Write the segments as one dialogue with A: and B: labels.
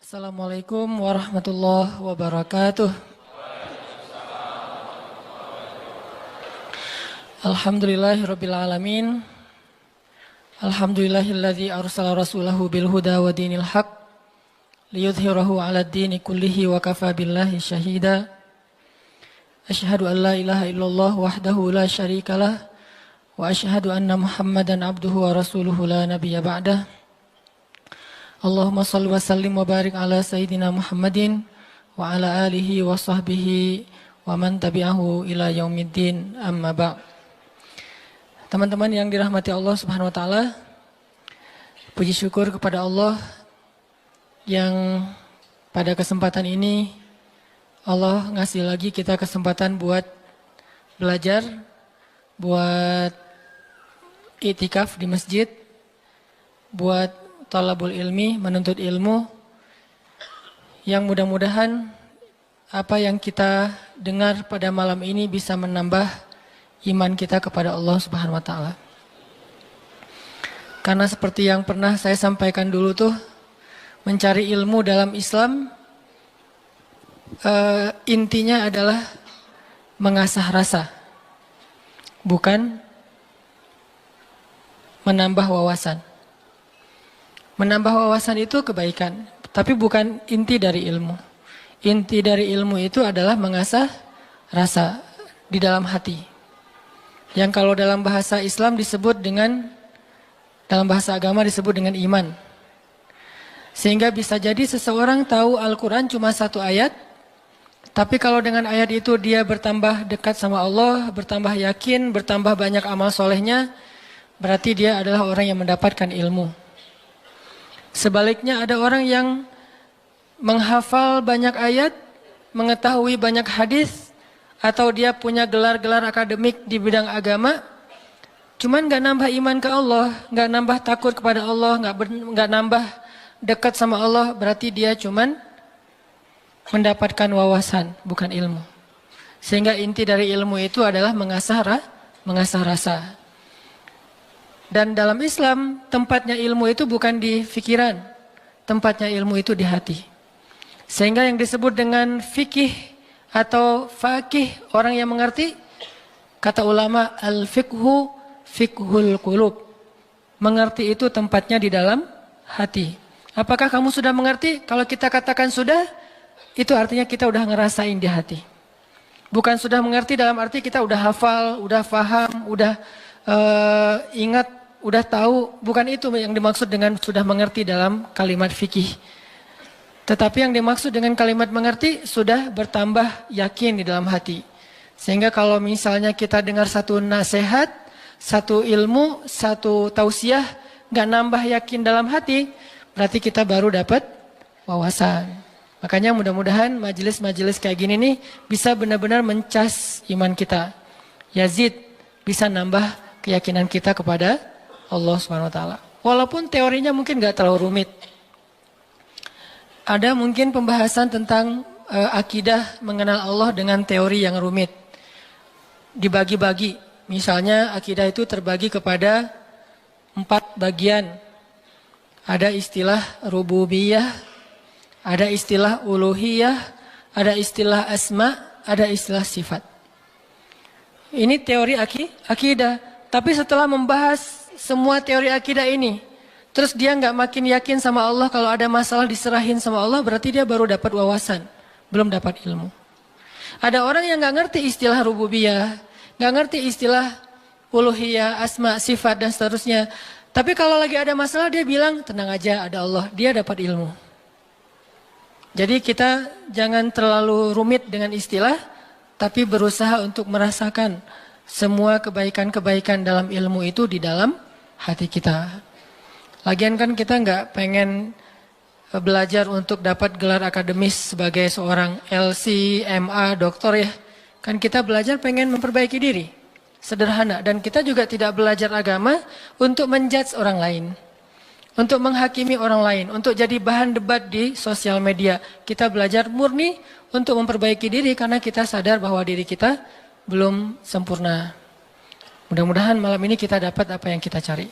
A: Assalamualaikum warahmatullahi wabarakatuh. Alhamdulillahirabbil alamin. Alhamdulillahilladzi arsala rasulahu bil huda wa dinil haq liyudhhirahu 'alad dini kullihi wa kafa billahi syahida. Asyhadu an la ilaha illallah wahdahu la syarikalah wa asyhadu anna Muhammadan abduhu wa rasuluhu la nabiyya ba'dah. Allahumma salli wa sallim wa barik ala Sayyidina Muhammadin wa ala alihi wa sahbihi wa man tabi'ahu ila yaumiddin amma ba'. Teman-teman yang dirahmati Allah Subhanahu wa taala, puji syukur kepada Allah yang pada kesempatan ini Allah ngasih lagi kita kesempatan buat belajar, buat iktikaf di masjid, buat talabul ilmi, menuntut ilmu, yang mudah-mudahan apa yang kita dengar pada malam ini bisa menambah iman kita kepada Allah Subhanahu wa taala. Karena seperti yang pernah saya sampaikan dulu tuh, mencari ilmu dalam Islam intinya adalah mengasah rasa, bukan menambah wawasan. Menambah wawasan itu kebaikan, tapi bukan inti dari ilmu. Inti dari ilmu itu adalah mengasah rasa di dalam hati. Yang kalau dalam bahasa Islam disebut dengan, dalam bahasa agama disebut dengan iman. Sehingga bisa jadi seseorang tahu Al-Quran cuma satu ayat, tapi kalau dengan ayat itu dia bertambah dekat sama Allah, bertambah yakin, bertambah banyak amal solehnya, berarti dia adalah orang yang mendapatkan ilmu. Sebaliknya ada orang yang menghafal banyak ayat, mengetahui banyak hadis, atau dia punya gelar-gelar akademik di bidang agama, cuman gak nambah iman ke Allah, gak nambah takut kepada Allah, gak nambah dekat sama Allah, berarti dia cuman mendapatkan wawasan, bukan ilmu. Sehingga inti dari ilmu itu adalah mengasah rasa. Dan dalam Islam, tempatnya ilmu itu bukan di pikiran, tempatnya ilmu itu di hati. Sehingga yang disebut dengan fikih atau faqih, orang yang mengerti, kata ulama, al-fiqhu fiqhul qulub. Mengerti itu tempatnya di dalam hati. Apakah kamu sudah mengerti? Kalau kita katakan sudah, itu artinya kita udah ngerasain di hati. Bukan sudah mengerti dalam arti kita udah hafal, udah paham, udah ingat, udah tahu, bukan itu yang dimaksud dengan sudah mengerti dalam kalimat fikih. Tetapi yang dimaksud dengan kalimat mengerti sudah bertambah yakin di dalam hati. Sehingga kalau misalnya kita dengar satu nasihat, satu ilmu, satu tausiah, gak nambah yakin dalam hati, berarti kita baru dapat wawasan. Makanya mudah-mudahan majelis-majelis kayak gini nih bisa benar-benar mencas iman kita. Yazid bisa nambah keyakinan kita kepada Allah SWT. Walaupun teorinya mungkin gak terlalu rumit. Ada mungkin pembahasan tentang akidah mengenal Allah dengan teori yang rumit. Dibagi-bagi. Misalnya akidah itu terbagi kepada 4 bagian. Ada istilah rububiyah, ada istilah uluhiyah, ada istilah asma, ada istilah sifat. Ini teori akidah. Tapi setelah membahas semua teori akidah ini, terus dia nggak makin yakin sama Allah, kalau ada masalah diserahin sama Allah, berarti dia baru dapat wawasan, belum dapat ilmu. Ada orang yang nggak ngerti istilah rububiyah, nggak ngerti istilah uluhiyah, asma, sifat dan seterusnya. Tapi kalau lagi ada masalah dia bilang tenang aja, ada Allah, dia dapat ilmu. Jadi kita jangan terlalu rumit dengan istilah, tapi berusaha untuk merasakan semua kebaikan-kebaikan dalam ilmu itu di dalam hati kita. Lagian kan kita nggak pengen belajar untuk dapat gelar akademis sebagai seorang LC, MA, doktor ya. Kan kita belajar pengen memperbaiki diri. Sederhana. Dan kita juga tidak belajar agama untuk menjudge orang lain. Untuk menghakimi orang lain. Untuk jadi bahan debat di sosial media. Kita belajar murni untuk memperbaiki diri karena kita sadar bahwa diri kita belum sempurna. Mudah-mudahan malam ini kita dapat apa yang kita cari.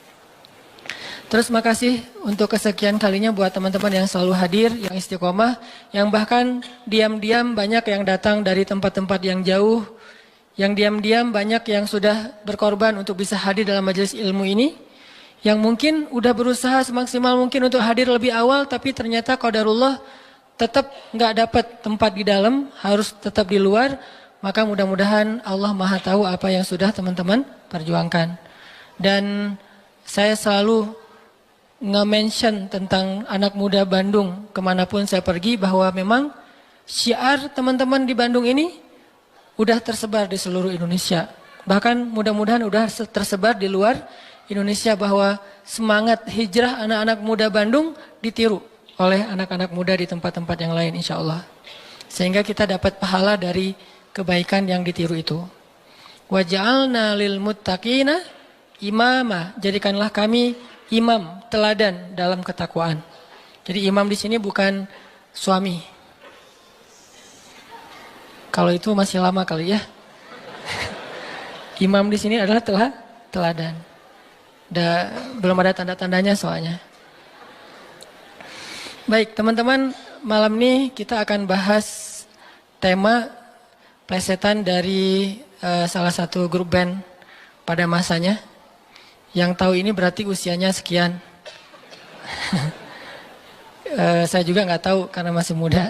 A: Terus makasih untuk kesekian kalinya buat teman-teman yang selalu hadir, yang istiqomah, yang bahkan diam-diam banyak yang datang dari tempat-tempat yang jauh, yang diam-diam banyak yang sudah berkorban untuk bisa hadir dalam majelis ilmu ini, yang mungkin udah berusaha semaksimal mungkin untuk hadir lebih awal, tapi ternyata qadarullah tetap nggak dapat tempat di dalam, harus tetap di luar. Maka mudah-mudahan Allah Maha tahu apa yang sudah teman-teman perjuangkan. Dan saya selalu nge-mention tentang anak muda Bandung kemanapun saya pergi, bahwa memang syiar teman-teman di Bandung ini udah tersebar di seluruh Indonesia. Bahkan mudah-mudahan udah tersebar di luar Indonesia, bahwa semangat hijrah anak-anak muda Bandung ditiru oleh anak-anak muda di tempat-tempat yang lain insya Allah. Sehingga kita dapat pahala dari kebaikan yang ditiru itu. Waja'alna lil muttaqina imama, jadikanlah kami imam, teladan dalam ketakwaan. Jadi imam di sini bukan suami. Kalau itu masih lama kali ya. Imam di sini adalah teladan. Belum ada tanda-tandanya soalnya. Baik teman-teman, malam ini kita akan bahas tema plesetan dari salah satu grup band pada masanya. Yang tahu ini berarti usianya sekian. Saya juga nggak tahu karena masih muda.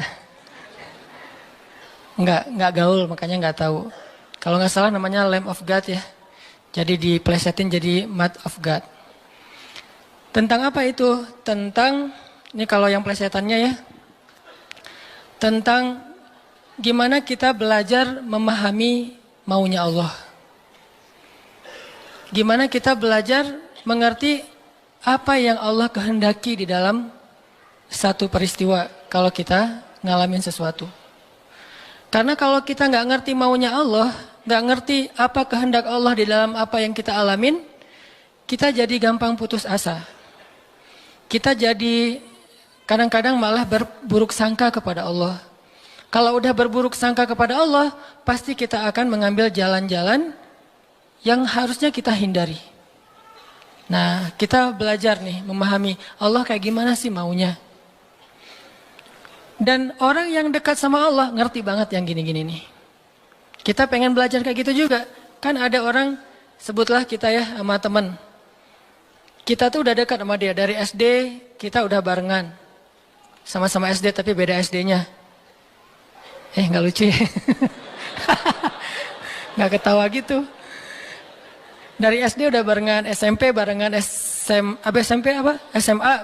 A: Nggak gaul makanya nggak tahu. Kalau nggak salah namanya Lamb of God ya. Jadi diplesetin jadi Mud of God. Tentang apa itu? Tentang, ini kalau yang plesetannya ya. Tentang gimana kita belajar memahami maunya Allah. Gimana kita belajar mengerti apa yang Allah kehendaki di dalam satu peristiwa kalau kita ngalamin sesuatu. Karena kalau kita nggak ngerti maunya Allah, nggak ngerti apa kehendak Allah di dalam apa yang kita alamin, kita jadi gampang putus asa. Kita jadi kadang-kadang malah berburuk sangka kepada Allah. Kalau udah berburuk sangka kepada Allah, pasti kita akan mengambil jalan-jalan yang harusnya kita hindari. Nah, kita belajar nih memahami Allah kayak gimana sih maunya. Dan orang yang dekat sama Allah ngerti banget yang gini-gini nih. Kita pengen belajar kayak gitu juga. Kan ada orang, sebutlah kita ya sama teman. Kita tuh udah dekat sama dia. Dari SD kita udah barengan. Sama-sama SD tapi beda SD-nya. Nggak lucu ya. Nggak ketawa gitu. Dari SD udah barengan, SMP barengan, SMA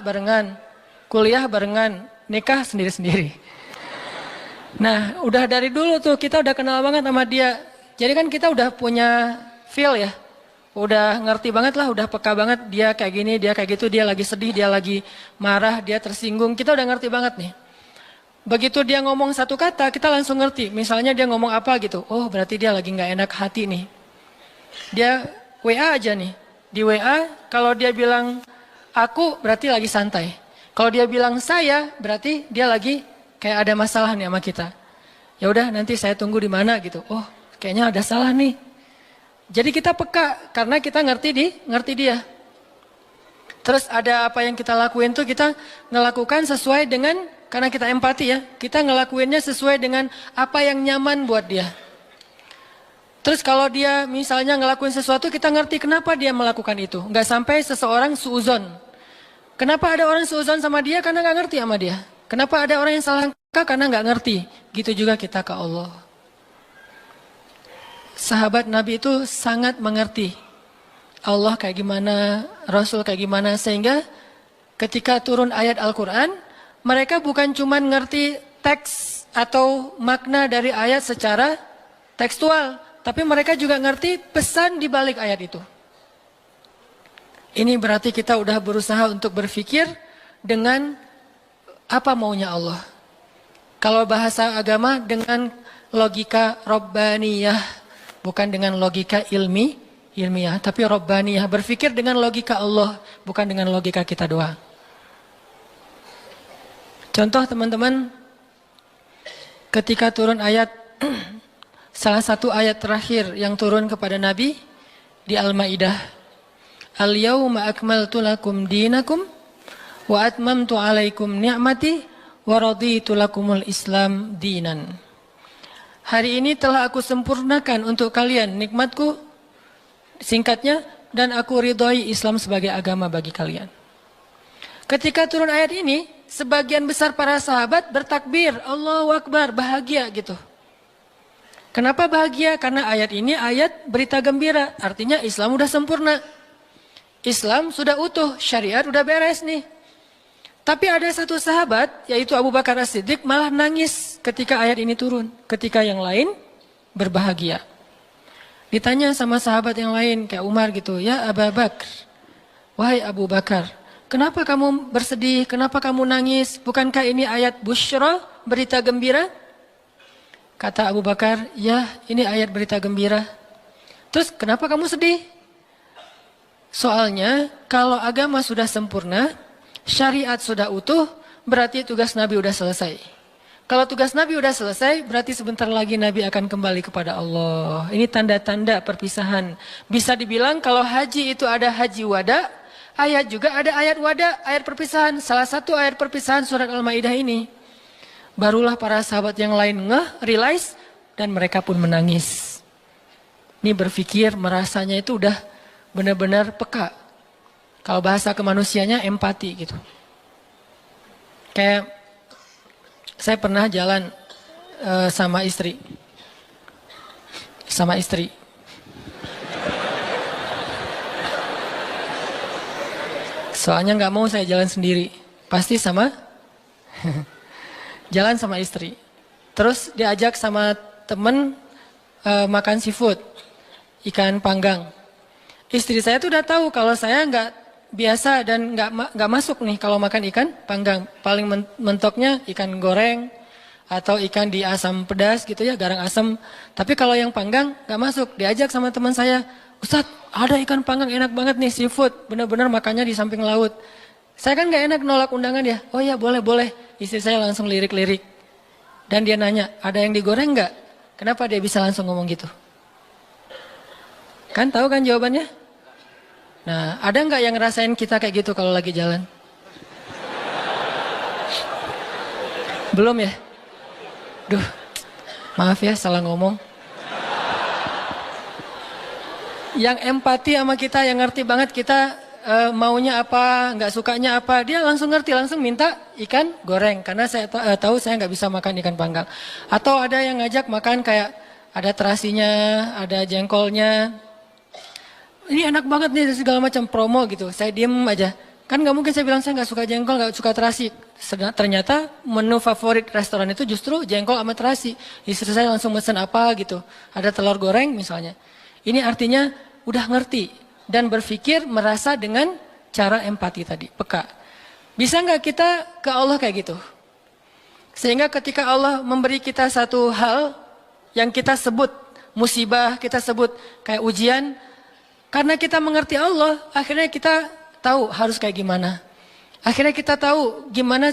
A: barengan, kuliah barengan, nikah sendiri-sendiri. Nah, udah dari dulu tuh kita udah kenal banget sama dia. Jadi kan kita udah punya feel ya. Udah ngerti banget lah, udah peka banget dia kayak gini, dia kayak gitu, dia lagi sedih, dia lagi marah, dia tersinggung. Kita udah ngerti banget nih. Begitu dia ngomong satu kata, kita langsung ngerti. Misalnya dia ngomong apa gitu. Oh, berarti dia lagi nggak enak hati nih. Dia WA aja nih. Di WA kalau dia bilang aku berarti lagi santai. Kalau dia bilang saya berarti dia lagi kayak ada masalah nih sama kita. Ya udah nanti saya tunggu di mana gitu. Oh, kayaknya ada salah nih. Jadi kita peka karena kita ngerti dia. Terus ada apa yang kita lakuin tuh kita ngelakukan sesuai dengan, karena kita empati ya. Kita ngelakuinnya sesuai dengan apa yang nyaman buat dia. Terus kalau dia misalnya ngelakuin sesuatu, kita ngerti kenapa dia melakukan itu. Nggak sampai seseorang suuzon. Kenapa ada orang suuzon sama dia? Karena nggak ngerti sama dia. Kenapa ada orang yang salah sangka? Karena nggak ngerti. Gitu juga kita ke Allah. Sahabat Nabi itu sangat mengerti Allah kayak gimana, Rasul kayak gimana. Sehingga ketika turun ayat Al-Quran, mereka bukan cuma ngerti teks atau makna dari ayat secara tekstual. Tapi mereka juga ngerti pesan di balik ayat itu. Ini berarti kita udah berusaha untuk berpikir dengan apa maunya Allah. Kalau bahasa agama dengan logika Rabbaniyah. Bukan dengan logika ilmiah. Tapi Rabbaniyah. Berpikir dengan logika Allah. Bukan dengan logika kita doang. Contoh teman-teman. Ketika turun ayat salah satu ayat terakhir yang turun kepada Nabi di Al-Maidah Al-yawma akmaltu lakum dinakum wa atmamtu alaikum ni'mati wa raditu lakumul Islam dinan. Hari ini telah aku sempurnakan untuk kalian nikmatku, singkatnya, dan aku ridhoi Islam sebagai agama bagi kalian. Ketika turun ayat ini, sebagian besar para sahabat bertakbir, Allahu Akbar, bahagia gitu. Kenapa bahagia? Karena ayat ini ayat berita gembira, artinya Islam udah sempurna. Islam sudah utuh, syariat udah beres nih. Tapi ada satu sahabat, yaitu Abu Bakar As-Siddiq, malah nangis ketika ayat ini turun. Ketika yang lain berbahagia. Ditanya sama sahabat yang lain, kayak Umar gitu, ya Abu Bakar, wahai Abu Bakar, kenapa kamu bersedih, kenapa kamu nangis? Bukankah ini ayat busyra, berita gembira? Kata Abu Bakar, ya ini ayat berita gembira. Terus kenapa kamu sedih? Soalnya kalau agama sudah sempurna, syariat sudah utuh, berarti tugas Nabi udah selesai. Kalau tugas Nabi udah selesai, berarti sebentar lagi Nabi akan kembali kepada Allah. Ini tanda-tanda perpisahan. Bisa dibilang kalau haji itu ada haji wada, ayat juga ada ayat wada, ayat perpisahan. Salah satu ayat perpisahan surat Al-Maidah ini. Barulah para sahabat yang lain realize, dan mereka pun menangis. Ini berpikir, merasanya itu udah benar-benar peka. Kalau bahasa kemanusianya empati gitu. Kayak saya pernah jalan sama istri. Soalnya nggak mau saya jalan sendiri. Pasti jalan sama istri. Terus diajak sama temen makan seafood, ikan panggang. Istri saya tuh udah tahu kalau saya nggak biasa dan nggak masuk nih kalau makan ikan panggang. Paling mentoknya ikan goreng atau ikan di asam pedas gitu ya, garang asam. Tapi kalau yang panggang nggak masuk. Diajak sama teman saya, Ustadz ada ikan panggang enak banget nih, seafood. Benar-benar makannya di samping laut. Saya kan nggak enak nolak undangan ya. Oh ya boleh. Istri saya langsung lirik-lirik. Dan dia nanya, ada yang digoreng nggak? Kenapa dia bisa langsung ngomong gitu? Kan tahu kan jawabannya? Nah, ada nggak yang ngerasain kita kayak gitu kalau lagi jalan? Belum ya? Duh, maaf ya salah ngomong. Yang empati sama kita, yang ngerti banget kita maunya apa, nggak sukanya apa, dia langsung ngerti, langsung minta ikan goreng. Karena saya tahu saya nggak bisa makan ikan panggang. Atau ada yang ngajak makan kayak ada terasinya, ada jengkolnya. Ini enak banget nih segala macam promo gitu. Saya diem aja. Kan nggak mungkin saya bilang saya nggak suka jengkol, nggak suka terasi. Ternyata menu favorit restoran itu justru jengkol sama terasi. Istri saya langsung mesen apa gitu. Ada telur goreng misalnya. Ini artinya udah ngerti dan berpikir merasa dengan cara empati tadi, peka. Bisa nggak kita ke Allah kayak gitu? Sehingga ketika Allah memberi kita satu hal yang kita sebut musibah, kita sebut kayak ujian. Karena kita mengerti Allah, akhirnya kita tahu harus kayak gimana. Akhirnya kita tahu gimana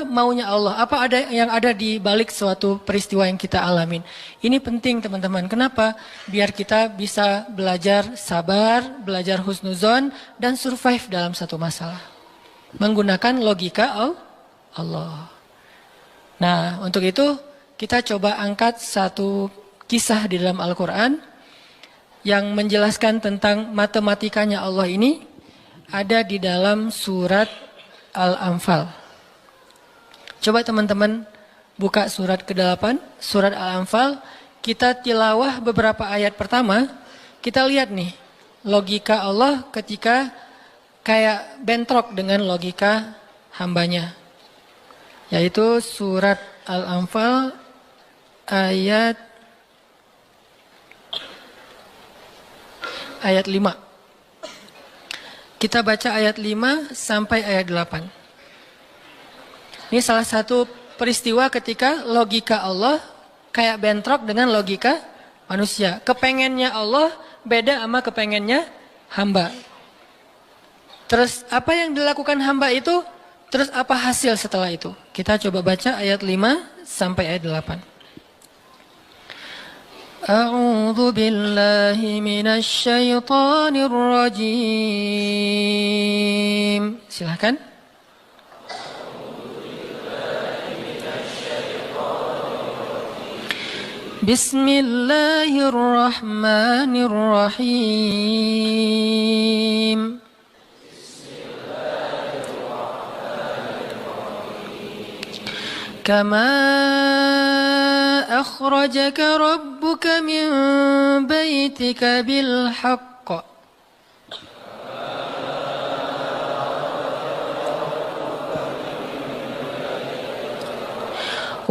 A: maunya Allah, apa ada yang ada di balik suatu peristiwa yang kita alamin. Ini penting teman-teman. Kenapa? Biar kita bisa belajar sabar, belajar husnuzon, dan survive dalam satu masalah. Menggunakan logika Allah. Nah, untuk itu kita coba angkat satu kisah di dalam Al-Quran yang menjelaskan tentang matematikanya Allah ini ada di dalam surat Al-Anfal. Coba teman-teman buka surat ke-8, surat Al-Anfal. Kita tilawah beberapa ayat pertama. Kita lihat nih logika Allah ketika kayak bentrok dengan logika hambanya. Yaitu surat Al-Anfal ayat 5. Kita baca ayat 5 sampai ayat 8. Ini salah satu peristiwa ketika logika Allah kayak bentrok dengan logika manusia. Kepengennya Allah beda sama kepengennya hamba. Terus apa yang dilakukan hamba itu, terus apa hasil setelah itu? Kita coba baca ayat 5 sampai ayat 8. A'udzu billahi minasy syaithanir rajim. Silakan. Bismillahirrahmanirrahim. Kama akhrajaka rabbuka min baitika bil haqq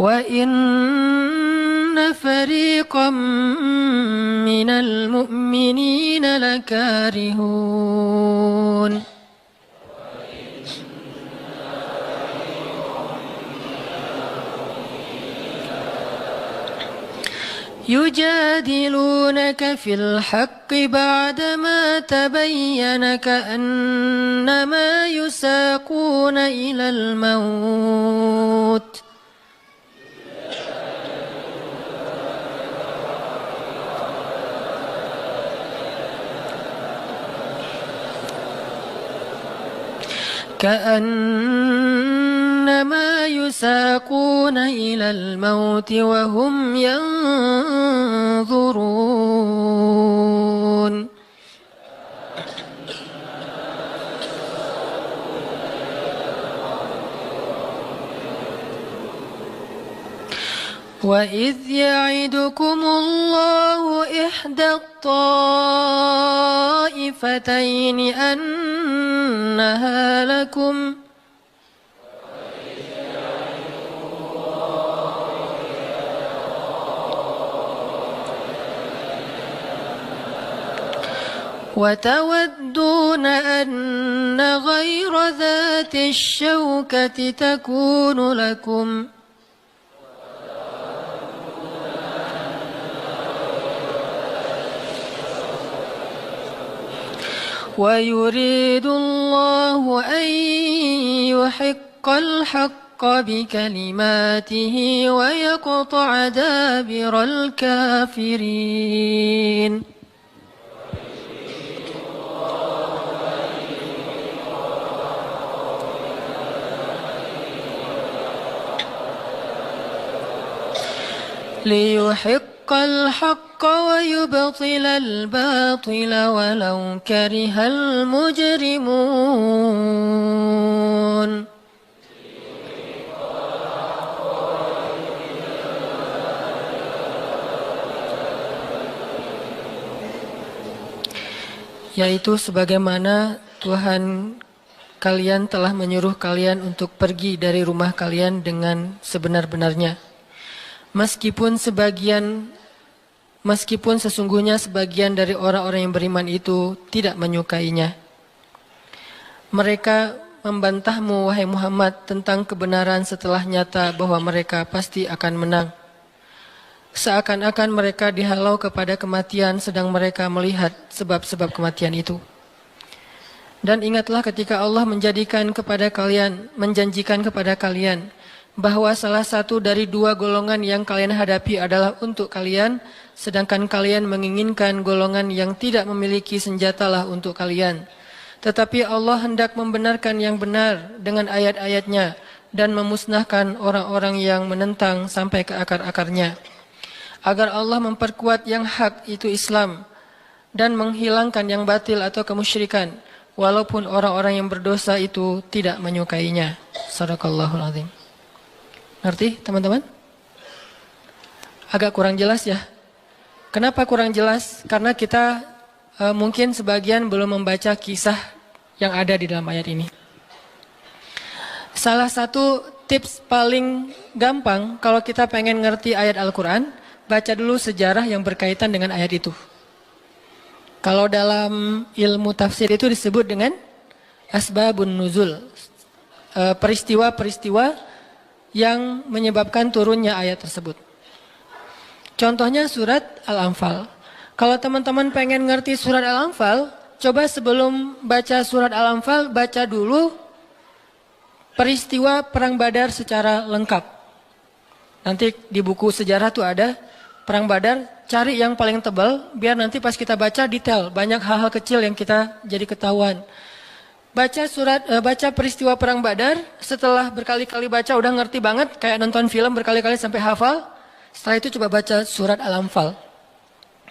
A: wa inna fariqam minal mu'minina lakarihun. يجادلونك في الحق بعدما تبين كأنما يساقون إلى الموت كأنما يساقون إلى الموت وهم ينظرون وإذ يعدكم الله إحدى الطائفتين أنها لكم وتودون أن غير ذات الشوكة تكون لكم ويريد الله أن يحق الحق بكلماته ويقطع دابر الكافرين. ليحق الحق ويبطل الباطل ولو كره المجرمون. Yaitu sebagaimana Tuhan kalian telah menyuruh kalian untuk pergi dari rumah kalian dengan sebenar-benarnya. Meskipun sesungguhnya sebagian dari orang-orang yang beriman itu tidak menyukainya. Mereka membantahmu, wahai Muhammad, tentang kebenaran setelah nyata bahwa mereka pasti akan menang. Seakan-akan mereka dihalau kepada kematian sedang mereka melihat sebab-sebab kematian itu. Dan ingatlah ketika Allah menjanjikan kepada kalian bahwa salah satu dari dua golongan yang kalian hadapi adalah untuk kalian, sedangkan kalian menginginkan golongan yang tidak memiliki senjatalah untuk kalian. Tetapi Allah hendak membenarkan yang benar dengan ayat-ayatnya dan memusnahkan orang-orang yang menentang sampai ke akar-akarnya. Agar Allah memperkuat yang hak, itu Islam, dan menghilangkan yang batil atau kemusyrikan, walaupun orang-orang yang berdosa itu tidak menyukainya. Shadaqallahul azim. Ngerti teman-teman? Agak kurang jelas ya. Kenapa kurang jelas? Karena kita mungkin sebagian belum membaca kisah yang ada di dalam ayat ini. Salah satu tips paling gampang kalau kita pengen ngerti ayat Al-Quran, baca dulu sejarah yang berkaitan dengan ayat itu. Kalau dalam ilmu tafsir itu disebut dengan asbabun nuzul. Peristiwa-peristiwa yang menyebabkan turunnya ayat tersebut. Contohnya surat Al-Anfal. Kalau teman-teman pengen ngerti surat Al-Anfal, coba sebelum baca surat Al-Anfal, baca dulu peristiwa Perang Badar secara lengkap. Nanti di buku sejarah tuh ada perang Badar, cari yang paling tebal biar nanti pas kita baca detail, banyak hal-hal kecil yang kita jadi ketahuan. Baca peristiwa perang Badar, setelah berkali-kali baca udah ngerti banget, kayak nonton film berkali-kali sampai hafal. Setelah itu coba baca surat Al-Anfal.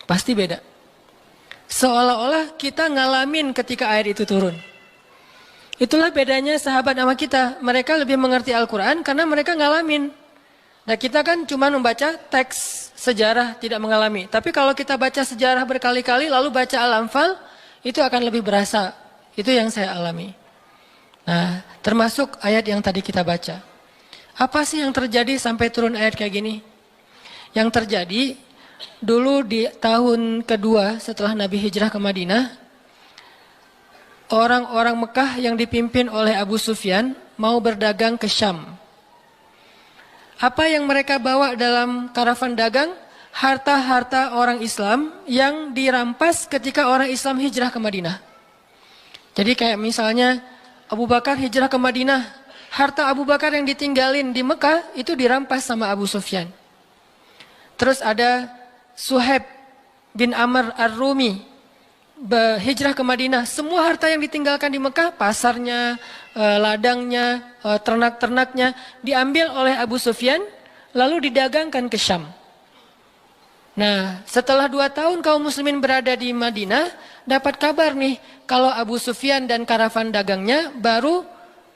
A: Pasti beda. Seolah-olah kita ngalamin ketika ayat itu turun. Itulah bedanya sahabat sama kita. Mereka lebih mengerti Al-Quran karena mereka ngalamin. Nah kita kan cuma membaca teks sejarah, tidak mengalami. Tapi kalau kita baca sejarah berkali-kali lalu baca Al-Anfal, itu akan lebih berasa. Itu yang saya alami. Nah termasuk ayat yang tadi kita baca. Apa sih yang terjadi sampai turun ayat kayak gini? Yang terjadi dulu di tahun kedua setelah Nabi hijrah ke Madinah, orang-orang Mekah yang dipimpin oleh Abu Sufyan mau berdagang ke Syam. Apa yang mereka bawa dalam karavan dagang? Harta-harta orang Islam yang dirampas ketika orang Islam hijrah ke Madinah. Jadi kayak misalnya Abu Bakar hijrah ke Madinah, harta Abu Bakar yang ditinggalin di Mekah itu dirampas sama Abu Sufyan. Terus ada Suhaib bin Amr Ar-Rumi hijrah ke Madinah. Semua harta yang ditinggalkan di Mekah, pasarnya, ladangnya, ternak-ternaknya diambil oleh Abu Sufyan lalu didagangkan ke Syam. Nah setelah 2 tahun kaum muslimin berada di Madinah, dapat kabar nih kalau Abu Sufyan dan karavan dagangnya baru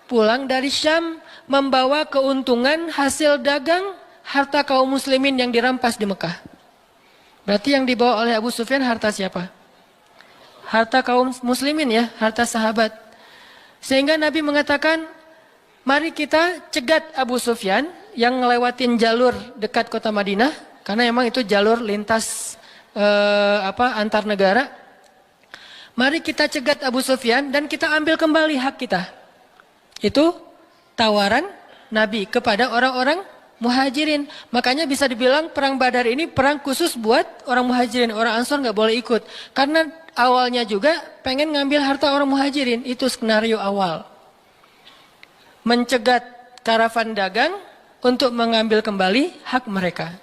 A: pulang dari Syam membawa keuntungan hasil dagang harta kaum muslimin yang dirampas di Mekah. Berarti yang dibawa oleh Abu Sufyan harta siapa? Harta kaum muslimin ya, harta sahabat. Sehingga Nabi mengatakan, mari kita cegat Abu Sufyan yang ngelewatin jalur dekat kota Madinah. Karena memang itu jalur lintas antar negara. Mari kita cegat Abu Sufyan dan kita ambil kembali hak kita. Itu tawaran Nabi kepada orang-orang Muhajirin. Makanya bisa dibilang perang Badar ini perang khusus buat orang Muhajirin. Orang Ansor nggak boleh ikut. Karena awalnya juga pengen ngambil harta orang Muhajirin. Itu skenario awal. Mencegat karavan dagang untuk mengambil kembali hak mereka.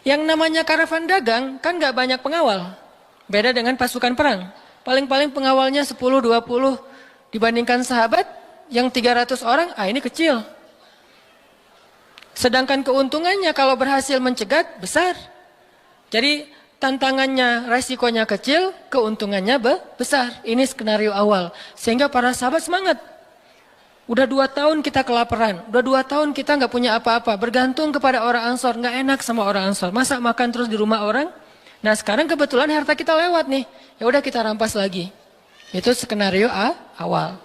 A: Yang namanya karavan dagang kan nggak banyak pengawal. Beda dengan pasukan perang. Paling-paling pengawalnya 10-20 dibandingkan sahabat yang 300 orang, ini kecil. Sedangkan keuntungannya kalau berhasil mencegat besar. Jadi tantangannya, resikonya kecil, keuntungannya besar. Ini skenario awal. Sehingga para sahabat semangat. Udah 2 tahun kita kelaparan. Udah 2 tahun kita nggak punya apa-apa. Bergantung kepada orang Ansor. Nggak enak sama orang Ansor. Masa makan terus di rumah orang? Nah sekarang kebetulan harta kita lewat nih. Ya udah kita rampas lagi. Itu skenario awal.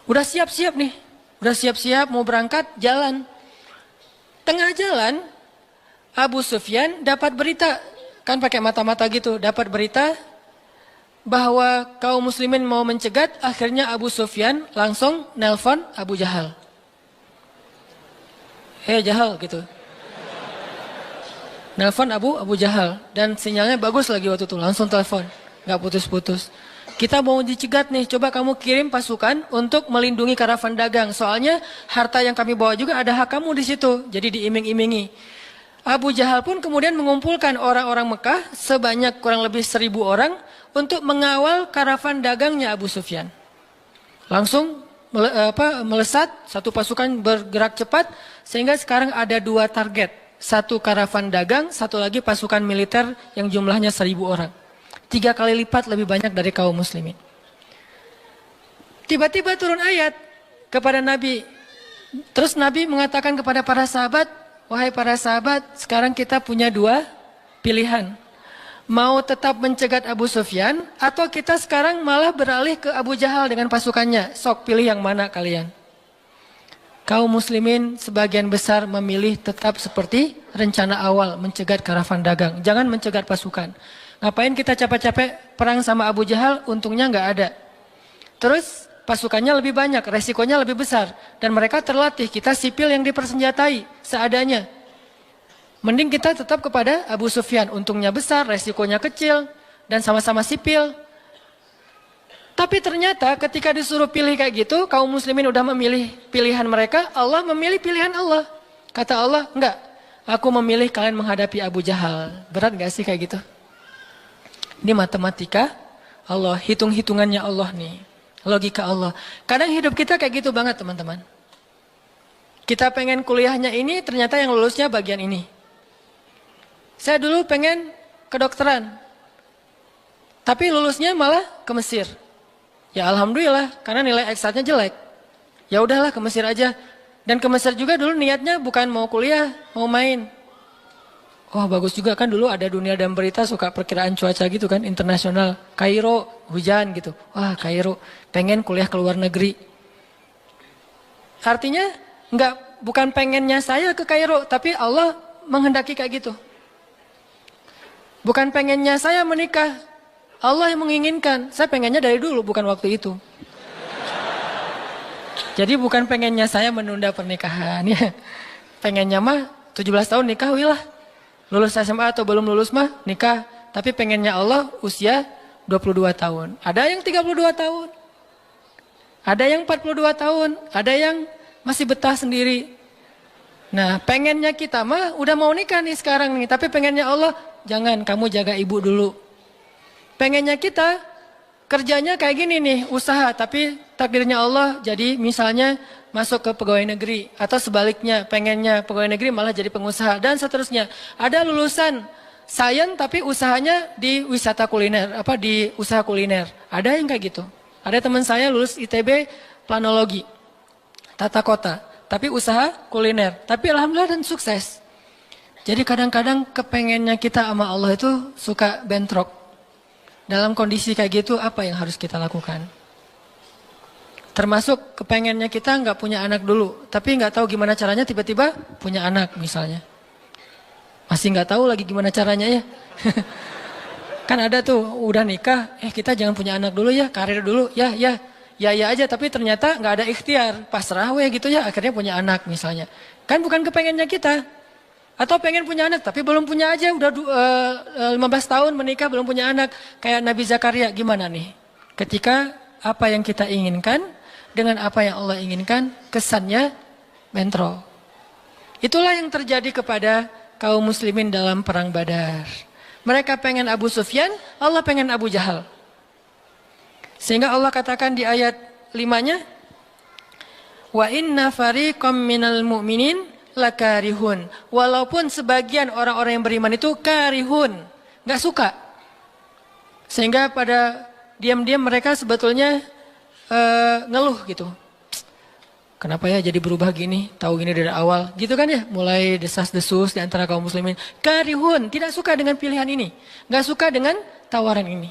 A: Udah siap-siap nih. Udah siap-siap mau berangkat jalan. Tengah jalan Abu Sufyan dapat berita. Kan pakai mata-mata gitu. Dapat berita bahwa kaum muslimin mau mencegat. Akhirnya Abu Sufyan langsung nelpon Abu Jahal. Jahal gitu. Nelpon Abu Jahal. Dan sinyalnya bagus lagi waktu itu. Langsung telepon. Gak putus-putus. Kita mau dicegat nih, coba kamu kirim pasukan untuk melindungi karavan dagang. Soalnya harta yang kami bawa juga ada hak kamu di situ. Jadi diiming-imingi. Abu Jahal pun kemudian mengumpulkan orang-orang Mekah sebanyak kurang lebih 1.000 orang untuk mengawal karavan dagangnya Abu Sufyan. Langsung melesat, satu pasukan bergerak cepat sehingga sekarang ada 2 target. Satu karavan dagang, satu lagi pasukan militer yang jumlahnya 1.000 orang. 3 kali lipat lebih banyak dari kaum muslimin. Tiba-tiba turun ayat kepada Nabi. Terus Nabi mengatakan kepada para sahabat, wahai para sahabat, sekarang kita punya 2 pilihan. Mau tetap mencegat Abu Sufyan, atau kita sekarang malah beralih ke Abu Jahal dengan pasukannya. Sok pilih yang mana kalian. Kaum muslimin sebagian besar memilih tetap seperti rencana awal, mencegat karavan dagang. Jangan mencegat pasukan. Ngapain kita capek-capek perang sama Abu Jahal, untungnya nggak ada. Terus pasukannya lebih banyak, resikonya lebih besar. Dan mereka terlatih, kita sipil yang dipersenjatai seadanya. Mending kita tetap kepada Abu Sufyan, untungnya besar, resikonya kecil, dan sama-sama sipil. Tapi ternyata ketika disuruh pilih kayak gitu, kaum muslimin udah memilih pilihan mereka, Allah memilih pilihan Allah. Kata Allah, enggak. aku memilih kalian menghadapi Abu Jahal. Berat gak sih kayak gitu? Ini matematika Allah, hitung-hitungannya Allah nih. Logika Allah. Kadang hidup kita kayak gitu banget teman-teman. Kita pengen kuliahnya ini, ternyata yang lulusnya bagian ini. Saya dulu pengen kedokteran. Tapi lulusnya malah ke Mesir. Ya alhamdulillah, karena nilai eksaknya jelek. Ya udahlah ke Mesir aja. Dan ke Mesir juga dulu niatnya bukan mau kuliah, mau main. Wah bagus juga kan dulu ada Dunia dan Berita suka perkiraan cuaca gitu kan, internasional. Kairo hujan gitu. Wah Kairo pengen kuliah ke luar negeri. Artinya bukan pengennya saya ke Kairo, tapi Allah menghendaki kayak gitu. Bukan pengennya saya menikah, Allah yang menginginkan. Saya pengennya dari dulu, bukan waktu itu. Jadi bukan pengennya saya menunda pernikahan ya. Pengennya mah 17 tahun nikah wilah. Lulus SMA atau belum lulus mah nikah. Tapi pengennya Allah usia 22 tahun. Ada yang 32 tahun. Ada yang 42 tahun. Ada yang masih betah sendiri. Nah pengennya kita mah udah mau nikah nih sekarang nih. Tapi pengennya Allah jangan, kamu jaga ibu dulu. Pengennya kita kerjanya kayak gini nih, usaha, tapi takdirnya Allah jadi misalnya masuk ke pegawai negeri. Atau sebaliknya, pengennya pegawai negeri malah jadi pengusaha, dan seterusnya. Ada lulusan sains tapi usahanya di wisata kuliner, di usaha kuliner. Ada yang kayak gitu. Ada teman saya lulus ITB planologi, tata kota, tapi usaha kuliner. Tapi alhamdulillah dan sukses. Jadi kadang-kadang kepengennya kita sama Allah itu suka bentrok. Dalam kondisi kayak gitu apa yang harus kita lakukan? Termasuk kepengennya kita nggak punya anak dulu, tapi nggak tahu gimana caranya tiba-tiba punya anak misalnya. Masih nggak tahu lagi gimana caranya ya. Kan ada tuh udah nikah, kita jangan punya anak dulu ya, karir dulu ya aja, tapi ternyata nggak ada ikhtiar, pasrah gitu ya, akhirnya punya anak misalnya. Kan bukan kepengennya kita. Atau pengen punya anak tapi belum punya aja, udah 15 tahun menikah belum punya anak. Kayak Nabi Zakaria, gimana nih? Ketika apa yang kita inginkan dengan apa yang Allah inginkan, kesannya bentrok. Itulah yang terjadi kepada kaum muslimin dalam perang Badar. Mereka pengen Abu Sufyan, Allah pengen Abu Jahal. Sehingga Allah katakan di ayat 5-nya, wa inna fariqam minal mu'minin lakarihun. Walaupun sebagian orang-orang yang beriman itu karihun, nggak suka. Sehingga pada diam-diam mereka sebetulnya ngeluh gitu. Kenapa ya jadi berubah gini? Tahu gini dari awal, gitu kan ya? Mulai desas-desus di antara kaum muslimin. Karihun, tidak suka dengan pilihan ini, nggak suka dengan tawaran ini.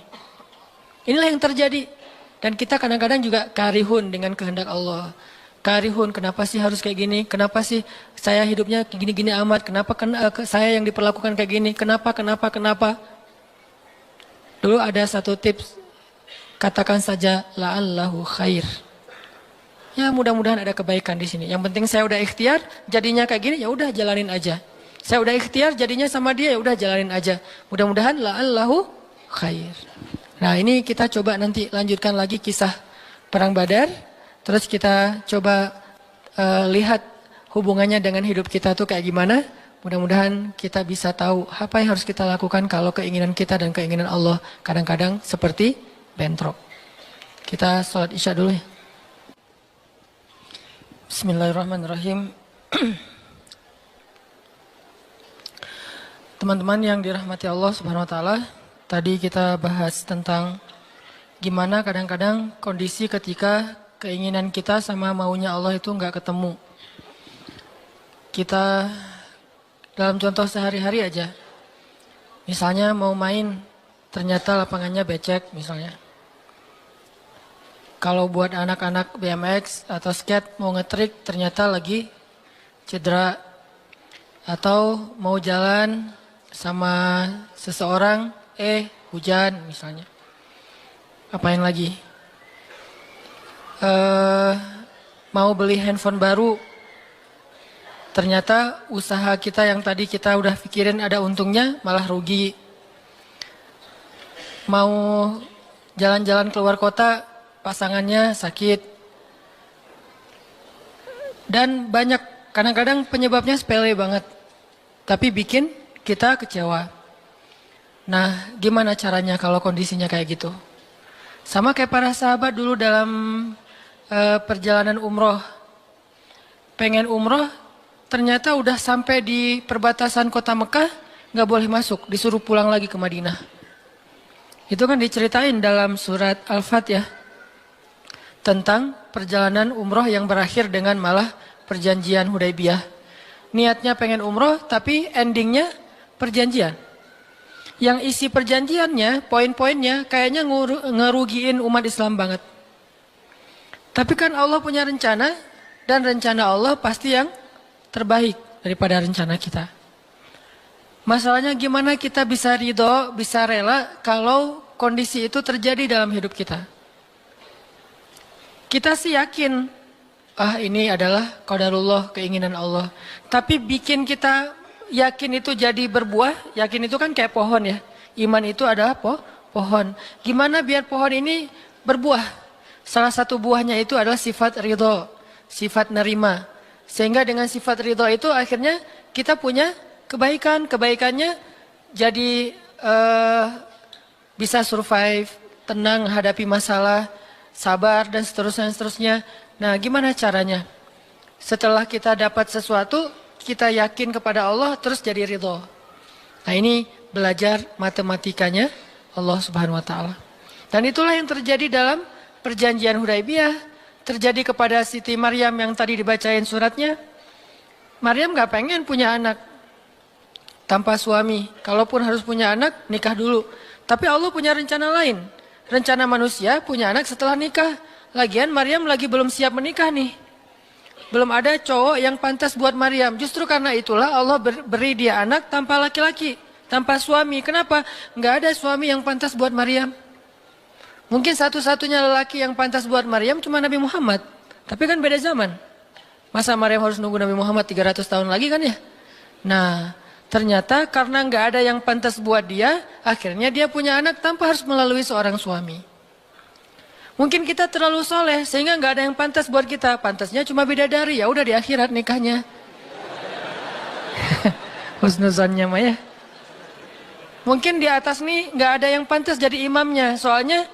A: Inilah yang terjadi. Dan kita kadang-kadang juga karihun dengan kehendak Allah. Karihun, kenapa sih harus kayak gini? Kenapa sih saya hidupnya gini-gini amat? Kenapa saya yang diperlakukan kayak gini? Kenapa? Dulu ada satu tips, katakan saja la'allahu khair. Ya mudah-mudahan ada kebaikan di sini. Yang penting saya udah ikhtiar, jadinya kayak gini, ya udah jalanin aja. Saya udah ikhtiar, jadinya sama dia, ya udah jalanin aja. Mudah-mudahan la'allahu khair. Nah ini kita coba nanti lanjutkan lagi kisah perang Badar. Terus kita coba lihat hubungannya dengan hidup kita tuh kayak gimana. Mudah-mudahan kita bisa tahu apa yang harus kita lakukan kalau keinginan kita dan keinginan Allah kadang-kadang seperti bentrok. Kita sholat isya dulu ya. Bismillahirrahmanirrahim. Teman-teman yang dirahmati Allah Subhanahu wa taala, tadi kita bahas tentang gimana kadang-kadang kondisi ketika keinginan kita sama maunya Allah itu nggak ketemu. Kita dalam contoh sehari-hari aja. Misalnya mau main, ternyata lapangannya becek misalnya. Kalau buat anak-anak BMX atau skate mau ngetrik, ternyata lagi cedera. Atau mau jalan sama seseorang, hujan misalnya. Apain lagi? Mau beli handphone baru, ternyata usaha kita yang tadi kita udah pikirin ada untungnya malah rugi. Mau jalan-jalan keluar kota, pasangannya sakit. Dan banyak, kadang-kadang penyebabnya sepele banget. tapi bikin kita kecewa. Nah, gimana caranya kalau kondisinya kayak gitu? Sama kayak para sahabat dulu dalam perjalanan umroh. Pengen umroh, ternyata udah sampai di perbatasan kota Mekah, nggak boleh masuk, disuruh pulang lagi ke Madinah. Itu kan diceritain dalam surat Al-Fat ya, tentang perjalanan umroh yang berakhir dengan malah perjanjian Hudaybiyah. Niatnya pengen umroh, tapi endingnya perjanjian. Yang isi perjanjiannya, poin-poinnya kayaknya ngerugiin umat Islam banget. Tapi kan Allah punya rencana, dan rencana Allah pasti yang terbaik daripada rencana kita. Masalahnya gimana kita bisa ridho, bisa rela kalau kondisi itu terjadi dalam hidup kita. Kita sih yakin, ini adalah qadarullah, keinginan Allah. Tapi bikin kita yakin itu jadi berbuah, yakin itu kan kayak pohon ya. Iman itu adalah pohon. Gimana biar pohon ini berbuah? Salah satu buahnya itu adalah sifat ridho, sifat nerima. Sehingga dengan sifat ridho itu akhirnya kita punya kebaikan. Kebaikannya jadi bisa survive, tenang hadapi masalah, sabar dan seterusnya. Nah, gimana caranya? Setelah kita dapat sesuatu, kita yakin kepada Allah, terus jadi ridho. Nah, ini belajar matematikanya Allah Subhanahu wa Ta'ala. Dan itulah yang terjadi dalam perjanjian Hudaybiyah. Terjadi kepada Siti Maryam yang tadi dibacain suratnya. Maryam gak pengen punya anak tanpa suami. Kalaupun harus punya anak, nikah dulu. Tapi Allah punya rencana lain. Rencana manusia punya anak setelah nikah. Lagian Maryam lagi belum siap menikah nih. Belum ada cowok yang pantas buat Maryam. Justru karena itulah Allah beri dia anak tanpa laki-laki, tanpa suami. Kenapa? Gak ada suami yang pantas buat Maryam. Mungkin satu-satunya lelaki yang pantas buat Maryam cuma Nabi Muhammad. Tapi kan beda zaman. Masa Maryam harus nunggu Nabi Muhammad 300 tahun lagi kan ya? Nah, ternyata karena nggak ada yang pantas buat dia, akhirnya dia punya anak tanpa harus melalui seorang suami. Mungkin kita terlalu soleh sehingga nggak ada yang pantas buat kita. Pantasnya cuma bidadari, ya udah di akhirat nikahnya. Husnuzonnya mah ya. Mungkin di atas nih nggak ada yang pantas jadi imamnya, soalnya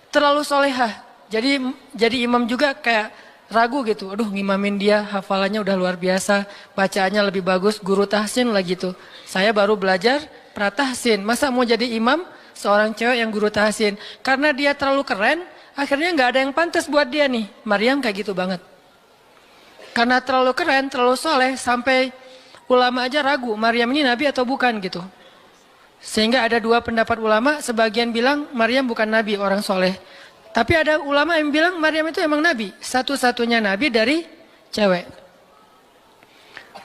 A: terlalu solehah. Jadi imam juga kayak ragu gitu. Aduh, ngimamin dia, hafalannya udah luar biasa, bacaannya lebih bagus, guru tahsin lah gitu. Saya baru belajar pratahsin, masa mau jadi imam seorang cewek yang guru tahsin? Karena dia terlalu keren, akhirnya nggak ada yang pantas buat dia nih. Maryam kayak gitu banget. Karena terlalu keren, terlalu soleh, sampai ulama aja ragu, Maryam ini nabi atau bukan gitu. Sehingga ada dua pendapat ulama, sebagian bilang Maryam bukan nabi, orang soleh. Tapi ada ulama yang bilang Maryam itu emang nabi, satu-satunya nabi dari cewek.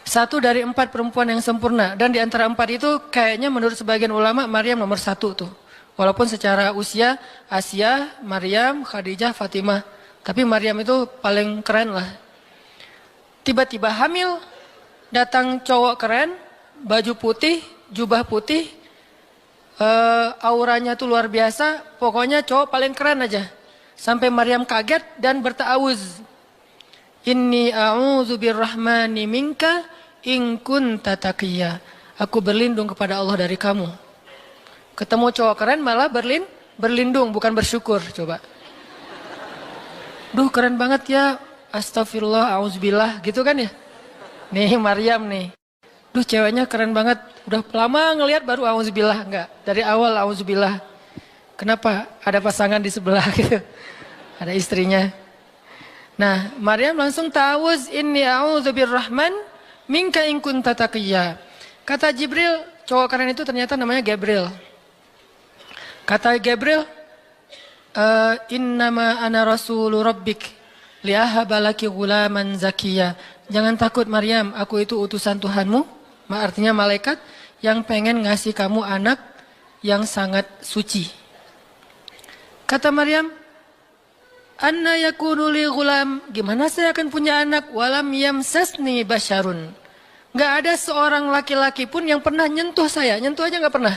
A: Satu dari 4 perempuan yang sempurna. Dan di antara 4 itu kayaknya menurut sebagian ulama Maryam nomor 1 tuh. Walaupun secara usia Asia, Maryam, Khadijah, Fatimah. Tapi Maryam itu paling keren lah. Tiba-tiba hamil, datang cowok keren, baju putih, jubah putih, auranya tuh luar biasa, pokoknya cowok paling keren aja. Sampai Maryam kaget dan berta'awuz. Inni a'udzu birrahmani minka in kunta taqiyya. Aku berlindung kepada Allah dari kamu. Ketemu cowok keren malah berlindung, bukan bersyukur, coba. Duh, keren banget ya. Astagfirullah, auzubillah, gitu kan ya. Nih Maryam nih. Duh, ceweknya keren banget. Udah lama ngelihat baru auzubillah, enggak. Dari awal auzubillah. Kenapa? Ada pasangan di sebelah gitu. Ada istrinya. Nah, Maryam langsung ta'awuz, inni a'udzu birrahman minka in kunta taqiyya. Kata Jibril, cowok keren itu ternyata namanya Gabriel. Kata Gabriel, innama ana rasulu rabbik liahaba laki ghulaman zakiyya. Jangan takut Maryam, aku itu utusan Tuhanmu. Artinya malaikat yang pengen ngasih kamu anak yang sangat suci. Kata Maryam, anna yakunu li ghulam, gimana saya akan punya anak walam yamsasni basyarun. Gak ada seorang laki-laki pun yang pernah nyentuh saya, nyentuh aja gak pernah.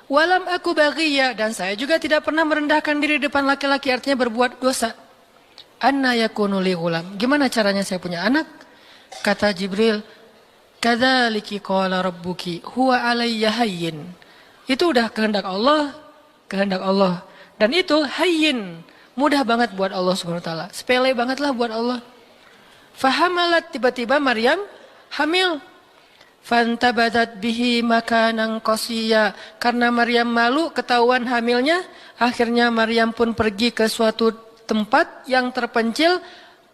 A: Walam aku baghiyya, dan saya juga tidak pernah merendahkan diri depan laki-laki, artinya berbuat dosa. Anna yakunu li ghulam, gimana caranya saya punya anak? Kata Jibril, Kadzaliki qala rabbuki huwa alayya hayyin. Itu udah kehendak Allah, kehendak Allah. Dan itu hayyin, mudah banget buat Allah Subhanahu wa taala. Sepele banget lah buat Allah. Fahamalat, tiba-tiba Maryam hamil. Fantabadat bihi makanan qasiyya. Karena Maryam malu ketahuan hamilnya, akhirnya Maryam pun pergi ke suatu tempat yang terpencil,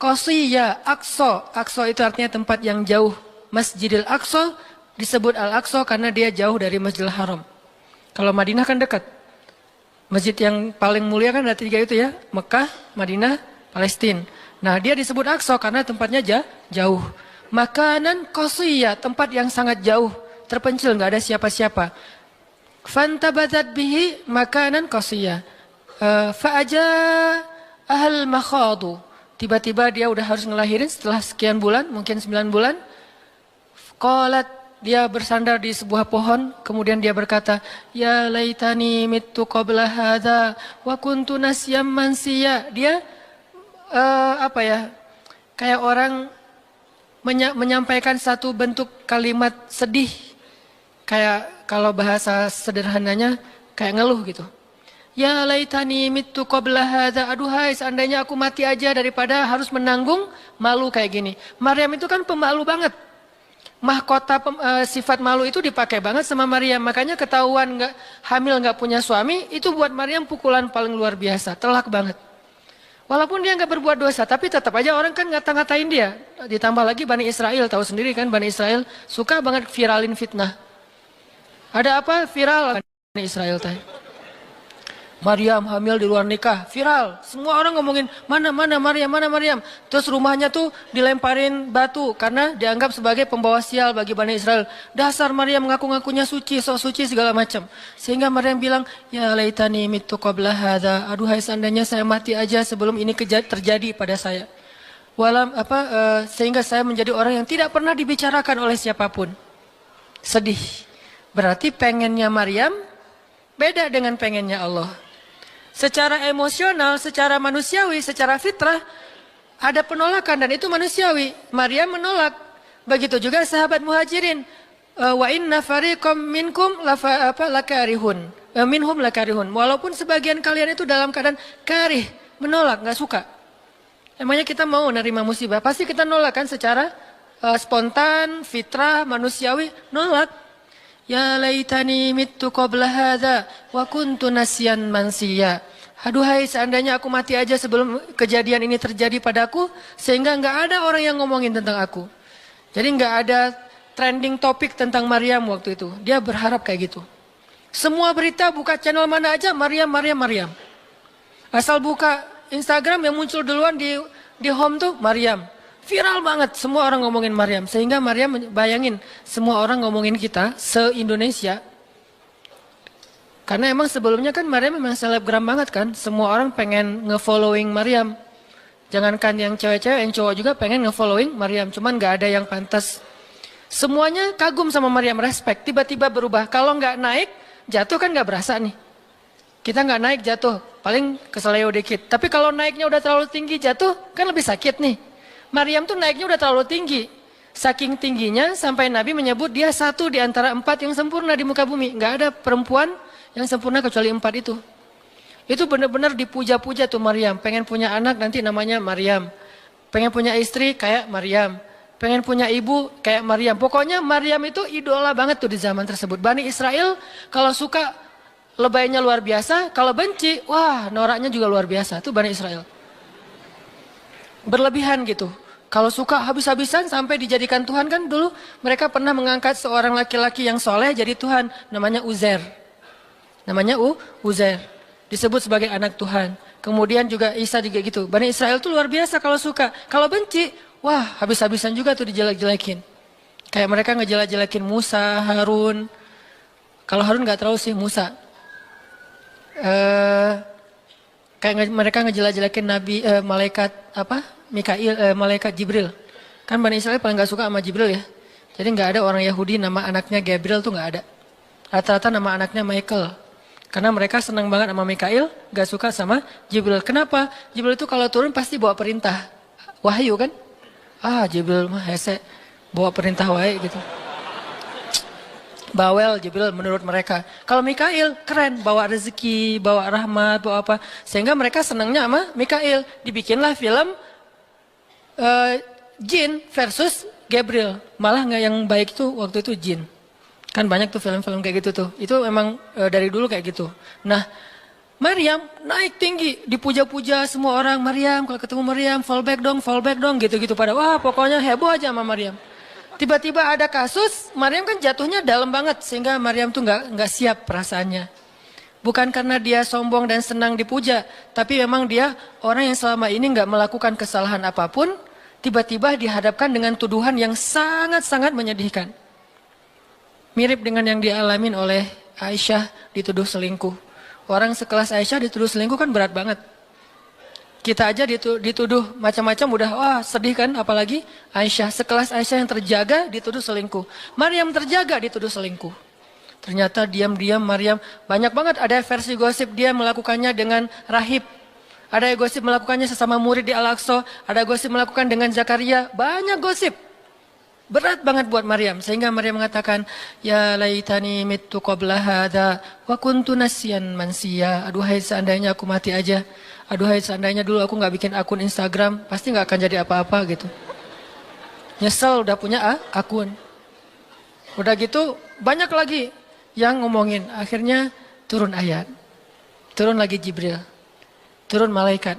A: qasiyya, Aqsa. Aqsa itu artinya tempat yang jauh. Masjidil Aqsa disebut Al-Aqsa karena dia jauh dari Masjidil Haram. Kalau Madinah kan dekat. Masjid yang paling mulia kan ada 3 itu ya, Mekah, Madinah, Palestina. Nah, dia disebut Aqsa karena tempatnya jauh. Makanan qasiyya, tempat yang sangat jauh, terpencil, nggak ada siapa-siapa. Fantabadat bihi makanan qasiyya. Fa'aja ahal makhadu. Tiba-tiba dia udah harus ngelahirin setelah sekian bulan, mungkin 9 bulan. Qalat, dia bersandar di sebuah pohon, kemudian dia berkata, ya laitani mittu qabla hadza wa kuntu nasyam mansiya. Dia kayak orang menyampaikan satu bentuk kalimat sedih, kayak kalau bahasa sederhananya kayak ngeluh gitu. Ya laitani mittu qabla hadza, aduhai seandainya aku mati aja daripada harus menanggung malu kayak gini. Maryam itu kan pemalu banget. Mahkota sifat malu itu dipakai banget sama Maryam. Makanya ketahuan hamil nggak punya suami, itu buat Maryam pukulan paling luar biasa, telak banget. Walaupun dia nggak berbuat dosa, tapi tetap aja orang kan ngata-ngatain dia. Ditambah lagi Bani Israel, tahu sendiri kan Bani Israel suka banget viralin fitnah. Ada apa viral Bani Israel teh? Maryam hamil di luar nikah, viral. Semua orang ngomongin mana Maryam. Terus rumahnya tuh dilemparin batu karena dianggap sebagai pembawa sial bagi Bani Israel. Dasar Maryam ngaku-ngakunya suci, sok suci segala macam. Sehingga Maryam bilang, ya laitani mittu qabla hadza. Aduhai seandainya saya mati aja sebelum ini terjadi pada saya. Sehingga saya menjadi orang yang tidak pernah dibicarakan oleh siapapun. Sedih. Berarti pengennya Maryam beda dengan pengennya Allah. Secara emosional, secara manusiawi, secara fitrah ada penolakan dan itu manusiawi. Maryam menolak. Begitu juga sahabat Muhajirin. Wa inna fariqam minkum lakarihun. Minhum lakarihun. Walaupun sebagian kalian itu dalam keadaan karih, menolak, nggak suka. Emangnya kita mau nerima musibah? Pasti kita nolak kan secara spontan, fitrah, manusiawi, nolak. Ya laitani mittu qabla hadza wa kuntu nasyan mansiya. Aduhai seandainya aku mati aja sebelum kejadian ini terjadi padaku, sehingga nggak ada orang yang ngomongin tentang aku. Jadi nggak ada trending topik tentang Maryam waktu itu. Dia berharap kayak gitu. Semua berita buka channel mana aja Maryam. Asal buka Instagram yang muncul duluan di home tuh Maryam. Viral banget, semua orang ngomongin Maryam. Sehingga Maryam bayangin, semua orang ngomongin kita se-Indonesia. Karena emang sebelumnya kan Maryam memang selebgram banget kan. Semua orang pengen nge-following Maryam. Jangankan yang cewek-cewek, yang cowok juga pengen nge-following Maryam. Cuman gak ada yang pantas. Semuanya kagum sama Maryam, respect. Tiba-tiba berubah. Kalau gak naik, jatuh kan gak berasa nih. Kita gak naik, jatuh. Paling keseleo dikit. Tapi kalau naiknya udah terlalu tinggi, jatuh kan lebih sakit nih. Maryam tuh naiknya udah terlalu tinggi. Saking tingginya sampai Nabi menyebut dia satu di antara 4 yang sempurna di muka bumi. Nggak ada perempuan yang sempurna kecuali 4 itu. Itu benar-benar dipuja-puja tuh Maryam. Pengen punya anak nanti namanya Maryam. Pengen punya istri kayak Maryam. Pengen punya ibu kayak Maryam. Pokoknya Maryam itu idola banget tuh di zaman tersebut. Bani Israel kalau suka lebaynya luar biasa. Kalau benci, wah noraknya juga luar biasa. Itu Bani Israel. Berlebihan gitu. Kalau suka habis-habisan sampai dijadikan Tuhan kan dulu mereka pernah mengangkat seorang laki-laki yang soleh jadi Tuhan. Namanya Uzair. Namanya Uzair. Disebut sebagai anak Tuhan. Kemudian juga Isa juga gitu. Bani Israel tuh luar biasa kalau suka. Kalau benci, wah habis-habisan juga tuh dijelek-jelekin. Kayak mereka ngejelek-jelekin Musa, Harun. Kalau Harun gak terlalu sih, Musa. Kayak mereka ngejelek-jelekin Nabi, malaikat Mikail, malaikat Jibril. Kan Bani Israel paling gak suka sama Jibril ya. Jadi gak ada orang Yahudi nama anaknya Gabriel tuh gak ada. Rata-rata nama anaknya Michael. Karena mereka senang banget sama Mikail, gak suka sama Jibril. Kenapa? Jibril itu kalau turun pasti bawa perintah. Wahyu kan? Jibril mah hese, bawa perintah wae gitu. Bawel Jibril menurut mereka. Kalau Mikail keren, bawa rezeki, bawa rahmat, bawa apa. Sehingga mereka senangnya sama Mikail. Dibikinlah film Jin versus Gabriel. Malah nggak yang baik itu waktu itu Jin. Kan banyak tuh film-film kayak gitu tuh. Itu memang dari dulu kayak gitu. Nah, Maryam naik tinggi, dipuja-puja semua orang. Maryam, kalau ketemu Maryam, fall back dong, gitu-gitu pada. Wah, pokoknya heboh aja sama Maryam. Tiba-tiba ada kasus, Maryam kan jatuhnya dalam banget sehingga Maryam tuh nggak siap perasaannya. Bukan karena dia sombong dan senang dipuja, tapi memang dia orang yang selama ini nggak melakukan kesalahan apapun, tiba-tiba dihadapkan dengan tuduhan yang sangat-sangat menyedihkan. Mirip dengan yang dialamin oleh Aisyah dituduh selingkuh. Orang sekelas Aisyah dituduh selingkuh kan berat banget. Kita aja dituduh macam-macam udah wah sedih kan, apalagi Aisyah. Sekelas Aisyah yang terjaga dituduh selingkuh. Maryam terjaga dituduh selingkuh. Ternyata diam-diam Maryam banyak banget ada versi gosip dia melakukannya dengan rahib. Ada gosip melakukannya sesama murid di Al-Aqsa. Ada gosip melakukan dengan Zakaria. Banyak gosip. Berat banget buat Maryam. Sehingga Maryam mengatakan, ya laitani mittu qabla hadha wa kuntu nasyan mansiya. Aduhai seandainya aku mati aja. Aduhai seandainya dulu aku gak bikin akun Instagram. Pasti gak akan jadi apa-apa gitu. Nyesel udah punya akun. Udah gitu banyak lagi yang ngomongin. Akhirnya turun ayat. Turun lagi Jibril. Turun malaikat.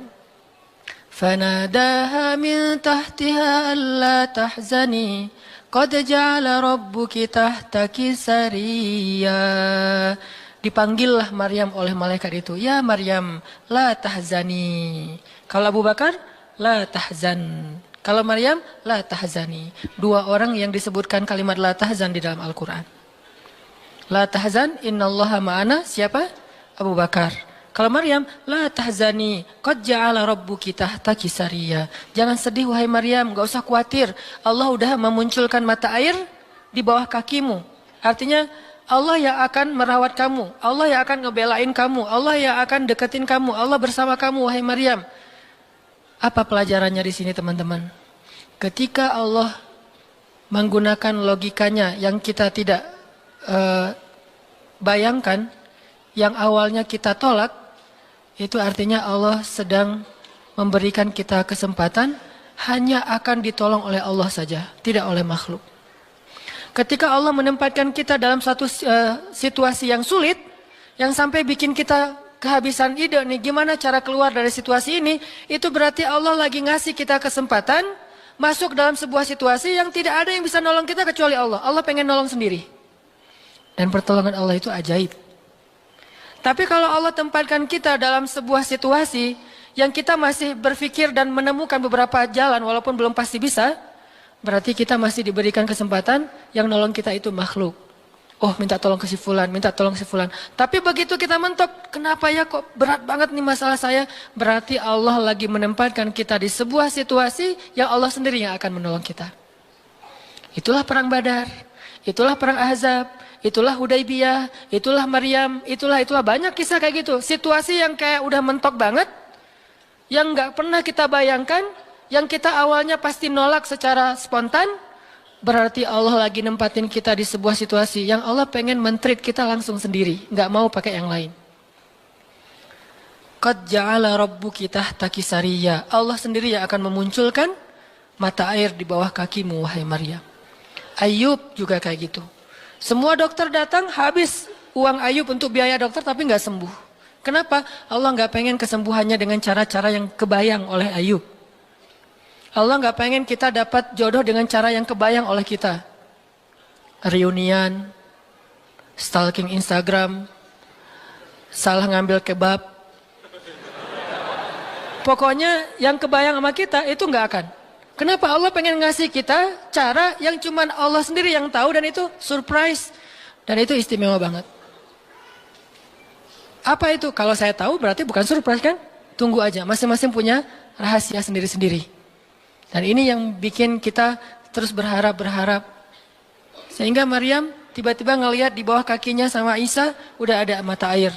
A: Fanadaha min tahtiha alla tahzani. Qad ja'ala rabbuki tahtaki sariya. Dipanggillah Maryam oleh malaikat itu. Ya Maryam, la tahzani. Kalau Abu Bakar, la tahzan. Kalau Maryam, la tahzani. Dua orang yang disebutkan kalimat la tahzan di dalam Al-Quran. La tahzan, innallaha ma'ana. Siapa? Abu Bakar. Kalau Maryam, la tahzani. Qad ja'ala rabbuki tahtaki sariya. Jangan sedih wahai Maryam, gak usah khawatir. Allah udah memunculkan mata air di bawah kakimu. Artinya, Allah yang akan merawat kamu. Allah yang akan ngebelain kamu. Allah yang akan deketin kamu. Allah bersama kamu, wahai Maryam. Apa pelajarannya di sini, teman-teman? Ketika Allah menggunakan logikanya yang kita tidak bayangkan, yang awalnya kita tolak, itu artinya Allah sedang memberikan kita kesempatan hanya akan ditolong oleh Allah saja, tidak oleh makhluk. Ketika Allah menempatkan kita dalam satu situasi yang sulit, yang sampai bikin kita kehabisan ide nih, gimana cara keluar dari situasi ini, itu berarti Allah lagi ngasih kita kesempatan masuk dalam sebuah situasi yang tidak ada yang bisa nolong kita kecuali Allah. Allah pengen nolong sendiri. Dan pertolongan Allah itu ajaib. Tapi kalau Allah tempatkan kita dalam sebuah situasi yang kita masih berpikir dan menemukan beberapa jalan walaupun belum pasti bisa, berarti kita masih diberikan kesempatan yang nolong kita itu makhluk. Oh, minta tolong ke si fulan, minta tolong ke si fulan. Tapi begitu kita mentok, kenapa ya kok berat banget nih masalah saya? Berarti Allah lagi menempatkan kita di sebuah situasi yang Allah sendiri yang akan menolong kita. Itulah perang Badar, itulah perang Ahzab, itulah Hudaybiyah, itulah Maryam, itulah banyak kisah kayak gitu. Situasi yang kayak udah mentok banget, yang nggak pernah kita bayangkan, yang kita awalnya pasti nolak secara spontan, berarti Allah lagi nempatin kita di sebuah situasi yang Allah pengen men-treat kita langsung sendiri, nggak mau pakai yang lain. Qad ja'ala rabbuki tahtaki sariya. Allah sendiri yang akan memunculkan mata air di bawah kakimu, wahai Maryam. Ayub juga kayak gitu. Semua dokter datang habis uang Ayub untuk biaya dokter tapi nggak sembuh. Kenapa? Allah nggak pengen kesembuhannya dengan cara-cara yang kebayang oleh Ayub. Allah nggak pengen kita dapat jodoh dengan cara yang kebayang oleh kita. Reunian, stalking Instagram, salah ngambil kebab. Pokoknya yang kebayang sama kita itu nggak akan. Kenapa? Allah pengen ngasih kita cara yang cuman Allah sendiri yang tahu dan itu surprise. Dan itu istimewa banget. Apa itu? Kalau saya tahu berarti bukan surprise kan? Tunggu aja, masing-masing punya rahasia sendiri-sendiri. Dan ini yang bikin kita terus berharap. Sehingga Maryam tiba-tiba ngelihat di bawah kakinya sama Isa udah ada mata air.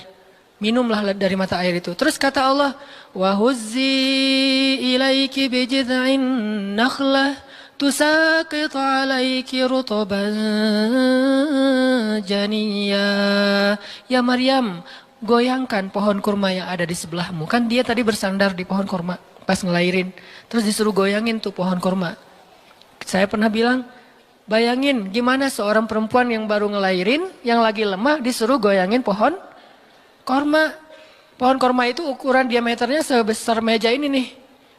A: Minumlah dari mata air itu. Terus kata Allah, "Wa huzzi ilaiki bijid'in nakhlah Tusaqit alaiki rutoban janiyya. Ya Maryam, goyangkan pohon kurma yang ada di sebelahmu. Kan dia tadi bersandar di pohon kurma pas ngelahirin. Terus disuruh goyangin tuh pohon kurma. Saya pernah bilang, bayangin gimana seorang perempuan yang baru ngelahirin, yang lagi lemah disuruh goyangin pohon kurma. Pohon kurma itu ukuran diameternya sebesar meja ini nih.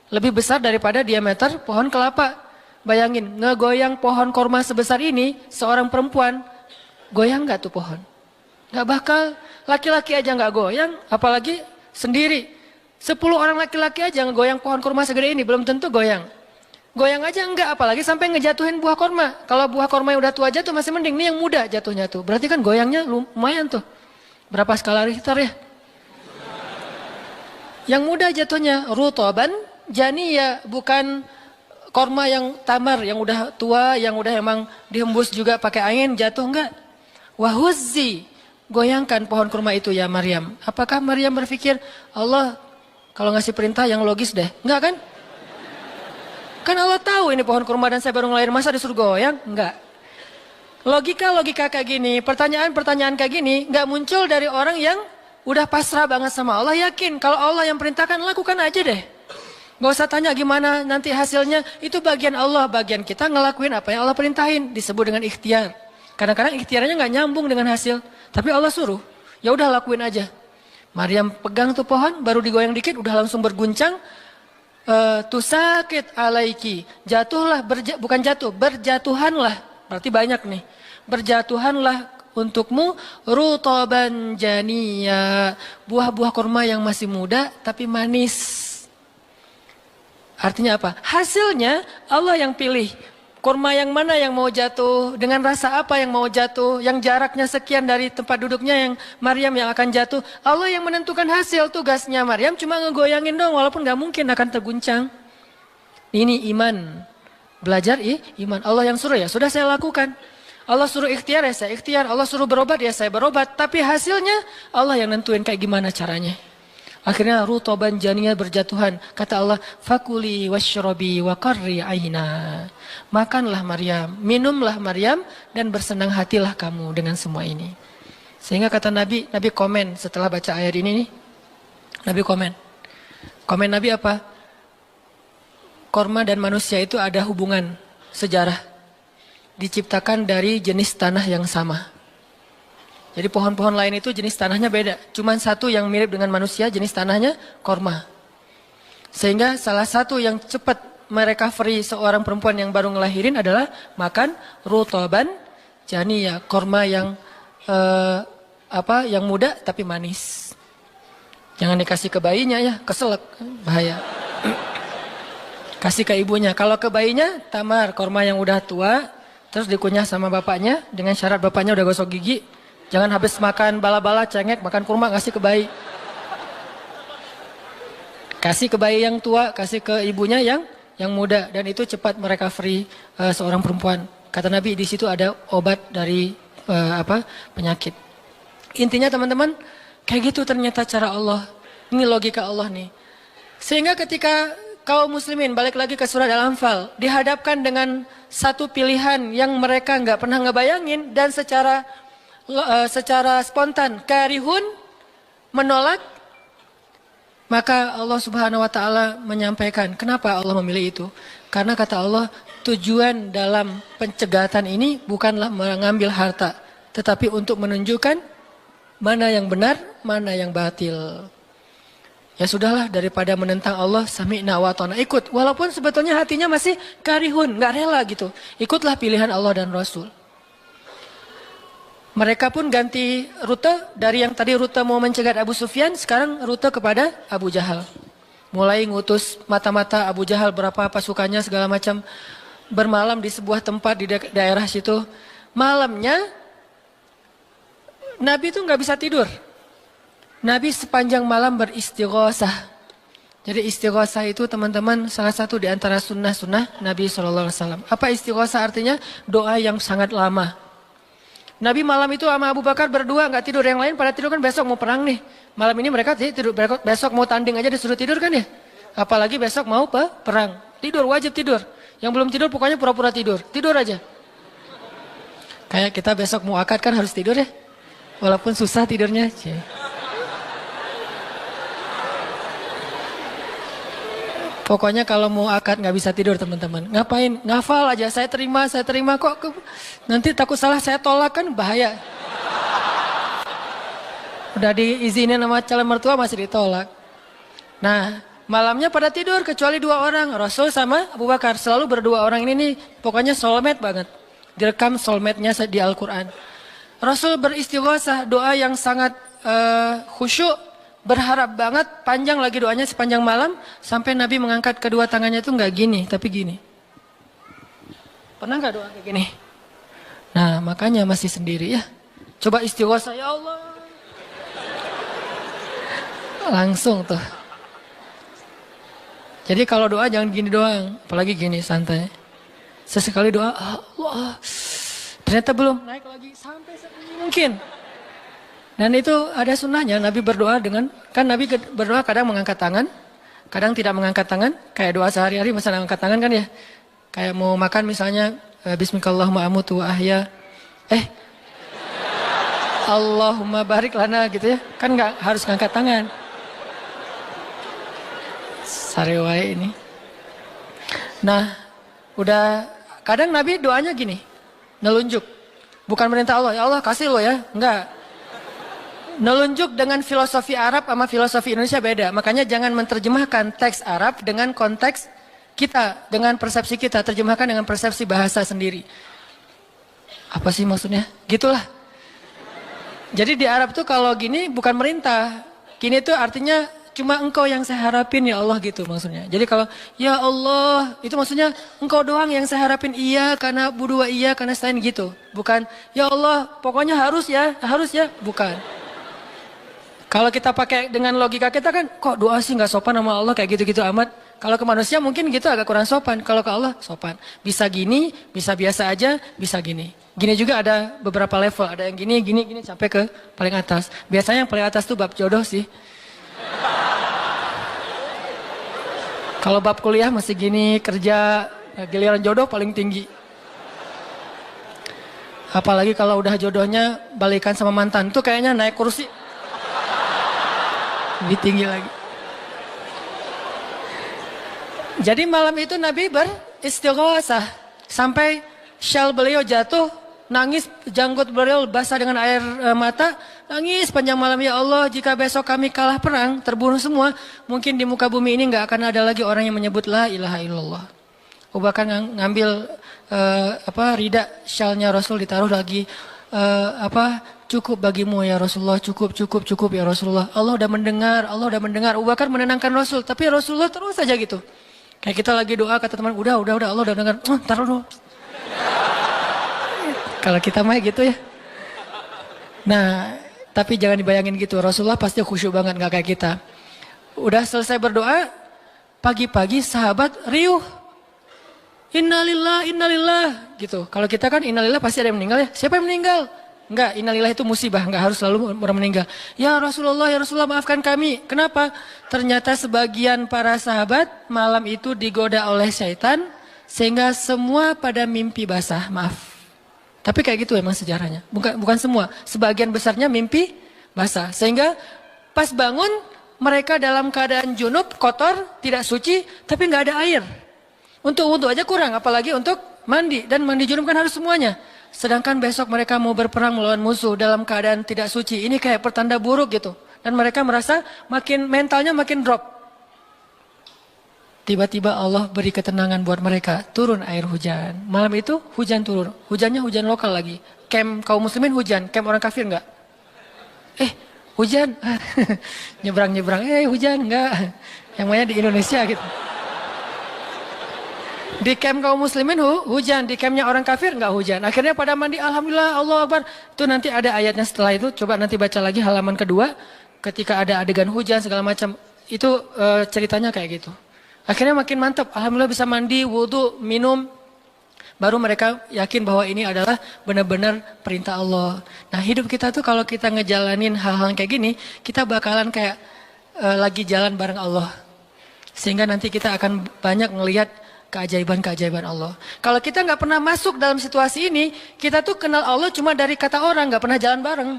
A: Lebih besar daripada diameter pohon kelapa. Bayangin, ngegoyang pohon kurma sebesar ini, seorang perempuan, goyang gak tuh pohon? Gak bakal, laki-laki aja gak goyang, apalagi sendiri. 10 orang laki-laki aja ngegoyang pohon kurma segede ini, belum tentu goyang. Goyang aja enggak, apalagi sampai ngejatuhin buah kurma. Kalau buah kurma yang udah tua jatuh masih mending, ini yang muda jatuhnya tuh. Berarti kan goyangnya lumayan tuh. Berapa skala Richter ya? Yang muda jatuhnya, rutoban janiyya, bukan kurma yang tamar, yang udah tua, yang udah emang dihembus juga pakai angin, jatuh enggak. Wahuzzi, goyangkan pohon kurma itu ya Maryam. Apakah Maryam berpikir, Allah kalau ngasih perintah yang logis deh? Enggak kan? Kan Allah tahu ini pohon kurma dan saya baru ngelahirin, masa disuruh goyang? Enggak. Logika kayak gini, pertanyaan kayak gini, enggak muncul dari orang yang udah pasrah banget sama Allah, yakin kalau Allah yang perintahkan, lakukan aja deh. Gak usah tanya gimana nanti hasilnya, itu bagian Allah, bagian kita ngelakuin apa yang Allah perintahin, disebut dengan ikhtiar. Kadang-kadang ikhtiarnya nggak nyambung dengan hasil, tapi Allah suruh, ya udah lakuin aja. Maryam pegang tuh pohon, baru digoyang dikit, udah langsung berguncang. Tusaqit alaiki, jatuhlah, bukan jatuh, berjatuhanlah, berarti banyak nih. Berjatuhanlah untukmu rutoban janiyya, buah-buah kurma yang masih muda tapi manis. Artinya apa? Hasilnya Allah yang pilih. Kurma yang mana yang mau jatuh, dengan rasa apa yang mau jatuh, yang jaraknya sekian dari tempat duduknya yang Maryam yang akan jatuh. Allah yang menentukan hasil, tugasnya Maryam cuma ngegoyangin dong, walaupun gak mungkin akan terguncang. Ini iman. Belajar iman. Allah yang suruh ya, sudah saya lakukan. Allah suruh ikhtiar ya saya ikhtiar, Allah suruh berobat ya saya berobat. Tapi hasilnya Allah yang nentuin kayak gimana caranya. Akhirnya rutoban janiyya, berjatuhan. Kata Allah, fakuli washrobi wa qarri aina. Makanlah Maryam, minumlah Maryam, dan bersenang hatilah kamu dengan semua ini. Sehingga kata Nabi komen setelah baca ayat ini nih. Nabi komen. Komen Nabi apa? Korma dan manusia itu ada hubungan sejarah. Diciptakan dari jenis tanah yang sama. Jadi pohon-pohon lain itu jenis tanahnya beda. Cuman satu yang mirip dengan manusia, jenis tanahnya korma. Sehingga salah satu yang cepat merecovery seorang perempuan yang baru ngelahirin adalah makan rutoban janiyya, korma yang yang muda tapi manis. Jangan dikasih ke bayinya ya, keselak, bahaya. Kasih ke ibunya. Kalau ke bayinya, tamar, korma yang udah tua, terus dikunyah sama bapaknya dengan syarat bapaknya udah gosok gigi. Jangan habis makan bala-bala, cengek, makan kurma, kasih ke bayi. Kasih ke bayi yang tua, kasih ke ibunya yang muda. Dan itu cepat merecovery seorang perempuan. Kata Nabi, di situ ada obat dari penyakit. Intinya teman-teman, kayak gitu ternyata cara Allah. Ini logika Allah nih. Sehingga ketika kaum muslimin, balik lagi ke surat Al-Anfal, dihadapkan dengan satu pilihan yang mereka nggak pernah ngebayangin dan secara spontan karihun, menolak, maka Allah Subhanahu wa taala menyampaikan kenapa Allah memilih itu. Karena kata Allah, tujuan dalam pencegatan ini bukanlah mengambil harta, tetapi untuk menunjukkan mana yang benar, mana yang batil. Ya sudahlah, daripada menentang Allah, sami'na wa ta'na, ikut. Walaupun sebetulnya hatinya masih karihun, nggak rela gitu. Ikutlah pilihan Allah dan Rasul. Mereka pun ganti rute, dari yang tadi rute mau mencegat Abu Sufyan, sekarang rute kepada Abu Jahal. Mulai ngutus mata-mata Abu Jahal, berapa pasukannya segala macam, bermalam di sebuah tempat di daerah situ. Malamnya Nabi itu nggak bisa tidur. Nabi sepanjang malam beristighosah. Jadi istighosah itu teman-teman salah satu di antara sunnah-sunnah Nabi SAW. Apa istighosah artinya? Doa yang sangat lama. Nabi malam itu sama Abu Bakar berdua nggak tidur, yang lain pada tidur kan besok mau perang nih. Malam ini mereka tidur, besok mau tanding aja disuruh tidur kan ya. Apalagi besok mau perang, tidur, wajib tidur. Yang belum tidur pokoknya pura-pura tidur. Tidur aja. Kayak kita besok mau akad kan harus tidur ya. Walaupun susah tidurnya. Pokoknya kalau mau akad nggak bisa tidur teman-teman. Ngapain? Ngafal aja. Saya terima kok. Nanti takut salah saya tolak kan bahaya. Udah diizinin sama calon mertua masih ditolak. Nah, malamnya pada tidur kecuali 2 orang. Rasul sama Abu Bakar. Selalu berdua orang ini nih pokoknya soulmate banget. Direkam soulmate-nya di Al-Quran. Rasul beristighosah, doa yang sangat khusyuk. Berharap banget, panjang lagi doanya sepanjang malam. Sampai Nabi mengangkat kedua tangannya itu nggak gini, tapi gini. Pernah nggak doa kayak gini? Nah, makanya masih sendiri ya. Coba istighosah, ya Allah. Langsung tuh. Jadi kalau doa jangan gini doang. Apalagi gini, santai. Sesekali doa, Allah. Ternyata belum, naik lagi sampai mungkin. Dan itu ada sunnahnya, Nabi berdoa dengan, kan Nabi berdoa kadang mengangkat tangan, kadang tidak mengangkat tangan, kayak doa sehari-hari misalnya angkat tangan kan ya. Kayak mau makan misalnya, Bismillahirrahmanirrahim amutu wa ahya. Allahumma barik lana gitu ya, kan nggak harus ngangkat tangan. Sarewai ini. Nah, udah kadang Nabi doanya gini, nelunjuk. Bukan merintah Allah, ya Allah kasih lo ya, enggak. Nelunjuk dengan filosofi Arab sama filosofi Indonesia beda. Makanya jangan menerjemahkan teks Arab dengan konteks kita, dengan persepsi kita. Terjemahkan dengan persepsi bahasa sendiri. Apa sih maksudnya? Gitulah. Jadi di Arab tuh kalau gini bukan merintah. Gini tuh artinya cuma engkau yang saya harapin ya Allah gitu maksudnya. Jadi kalau ya Allah itu maksudnya engkau doang yang saya harapin, iya karena budua iya karena selain gitu. Bukan ya Allah pokoknya harus ya bukan. Kalau kita pakai dengan logika kita kan, kok doa sih nggak sopan sama Allah kayak gitu-gitu amat. Kalau ke manusia mungkin gitu agak kurang sopan. Kalau ke Allah sopan. Bisa gini, bisa biasa aja, bisa gini. Gini juga ada beberapa level. Ada yang gini sampai ke paling atas. Biasanya yang paling atas tuh bab jodoh sih. Kalau bab kuliah masih gini, kerja, giliran jodoh paling tinggi. Apalagi kalau udah jodohnya balikan sama mantan. Tuh kayaknya naik kursi. Lebih tinggi lagi. Jadi malam itu Nabi beristighosah sampai syal beliau jatuh, nangis, janggut beliau basah dengan air mata, nangis panjang malam, ya Allah jika besok kami kalah perang, terbunuh semua, mungkin di muka bumi ini nggak akan ada lagi orang yang menyebut la ilaha illallah. Abu Bakar ngambil rida syalnya Rasul ditaruh lagi cukup bagimu ya Rasulullah, cukup ya Rasulullah. Allah udah mendengar. Abu Bakar menenangkan Rasul, tapi Rasulullah terus saja gitu. Kayak kita lagi doa kata teman, udah Allah udah dengar. Taruh dulu. Kalau kita mah gitu ya. Nah, tapi jangan dibayangin gitu. Rasulullah pasti khusyuk banget, nggak kayak kita. Udah selesai berdoa, pagi-pagi sahabat riuh. Innalillah gitu. Kalau kita kan innalillah pasti ada yang meninggal ya. Siapa yang meninggal? Enggak, innalillah itu musibah, enggak harus selalu orang meninggal. Ya Rasulullah maafkan kami. Kenapa? Ternyata sebagian para sahabat malam itu digoda oleh syaitan sehingga semua pada mimpi basah, maaf. Tapi kayak gitu emang sejarahnya. Bukan semua, sebagian besarnya mimpi basah. Sehingga pas bangun mereka dalam keadaan junub, kotor, tidak suci, tapi enggak ada air. Untuk wudhu aja kurang, apalagi untuk mandi. Dan mandi junub kan harus semuanya. Sedangkan besok mereka mau berperang melawan musuh dalam keadaan tidak suci. Ini kayak pertanda buruk gitu. Dan mereka merasa mentalnya makin drop. Tiba-tiba Allah beri ketenangan buat mereka. Turun air hujan. Malam itu hujan turun. Hujannya hujan lokal lagi. Camp kaum muslimin hujan. Camp orang kafir enggak? Hujan. Nyebrang-nyebrang. Hujan enggak. Yang namanya di Indonesia gitu. Di camp kaum muslimin hujan, di campnya orang kafir enggak hujan. Akhirnya pada mandi, alhamdulillah, Allah Akbar. Itu nanti ada ayatnya setelah itu. Coba nanti baca lagi halaman kedua. Ketika ada adegan hujan segala macam. Itu ceritanya kayak gitu. Akhirnya makin mantap. Alhamdulillah bisa mandi, wudhu, minum. Baru mereka yakin bahwa ini adalah benar-benar perintah Allah. Nah hidup kita tuh kalau kita ngejalanin hal-hal kayak gini. Kita bakalan kayak lagi jalan bareng Allah. Sehingga nanti kita akan banyak ngelihat keajaiban-keajaiban Allah. Kalau kita nggak pernah masuk dalam situasi ini, kita tuh kenal Allah cuma dari kata orang, nggak pernah jalan bareng.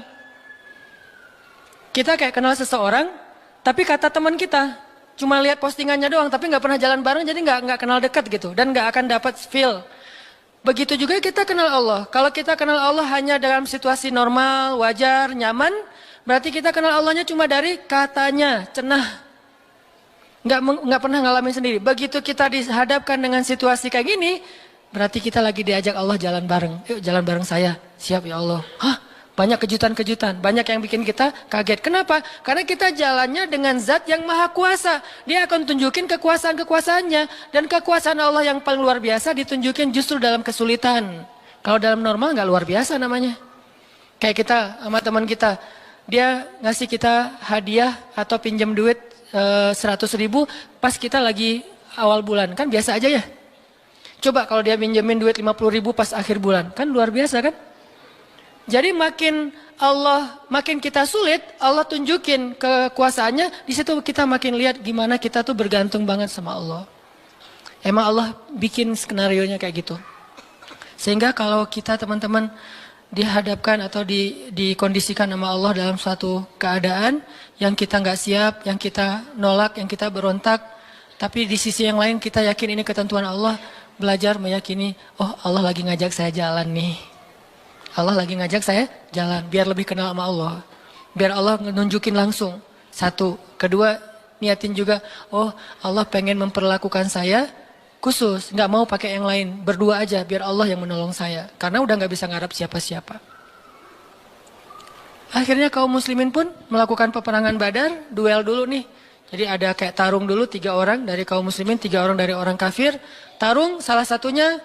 A: Kita kayak kenal seseorang, tapi kata teman kita, cuma lihat postingannya doang, tapi nggak pernah jalan bareng, jadi nggak kenal dekat gitu, dan nggak akan dapat feel. Begitu juga kita kenal Allah. Kalau kita kenal Allah hanya dalam situasi normal, wajar, nyaman, berarti kita kenal Allahnya cuma dari katanya, cenah. Nggak pernah ngalamin sendiri. Begitu kita dihadapkan dengan situasi kayak gini, berarti kita lagi diajak Allah jalan bareng. Yuk jalan bareng saya. Siap ya Allah. Hah? Banyak kejutan-kejutan. Banyak yang bikin kita kaget. Kenapa? Karena kita jalannya dengan zat yang maha kuasa. Dia akan tunjukin kekuasaan-kekuasaannya. Dan kekuasaan Allah yang paling luar biasa ditunjukin justru dalam kesulitan. Kalau dalam normal nggak luar biasa namanya. Kayak kita sama teman kita. Dia ngasih kita hadiah atau pinjam duit 100.000 pas kita lagi awal bulan, kan biasa aja ya. Coba kalau dia pinjemin duit 50.000 pas akhir bulan, kan luar biasa kan. Jadi makin kita sulit, Allah tunjukin kekuasaannya, di situ kita makin lihat gimana kita tuh bergantung banget sama Allah. Emang Allah bikin skenarionya kayak gitu. Sehingga kalau kita teman-teman dihadapkan atau dikondisikan sama Allah dalam suatu keadaan yang kita nggak siap, yang kita nolak, yang kita berontak, tapi di sisi yang lain kita yakin ini ketentuan Allah, belajar meyakini, oh Allah lagi ngajak saya jalan nih. Allah lagi ngajak saya jalan, biar lebih kenal sama Allah. Biar Allah nunjukin langsung. Satu. Kedua, niatin juga, oh Allah pengen memperlakukan saya khusus, nggak mau pakai yang lain, berdua aja biar Allah yang menolong saya. Karena udah nggak bisa ngarap siapa-siapa. Akhirnya kaum muslimin pun melakukan peperangan Badar, duel dulu nih. Jadi ada kayak tarung dulu 3 orang dari kaum muslimin, 3 orang dari orang kafir. Tarung salah satunya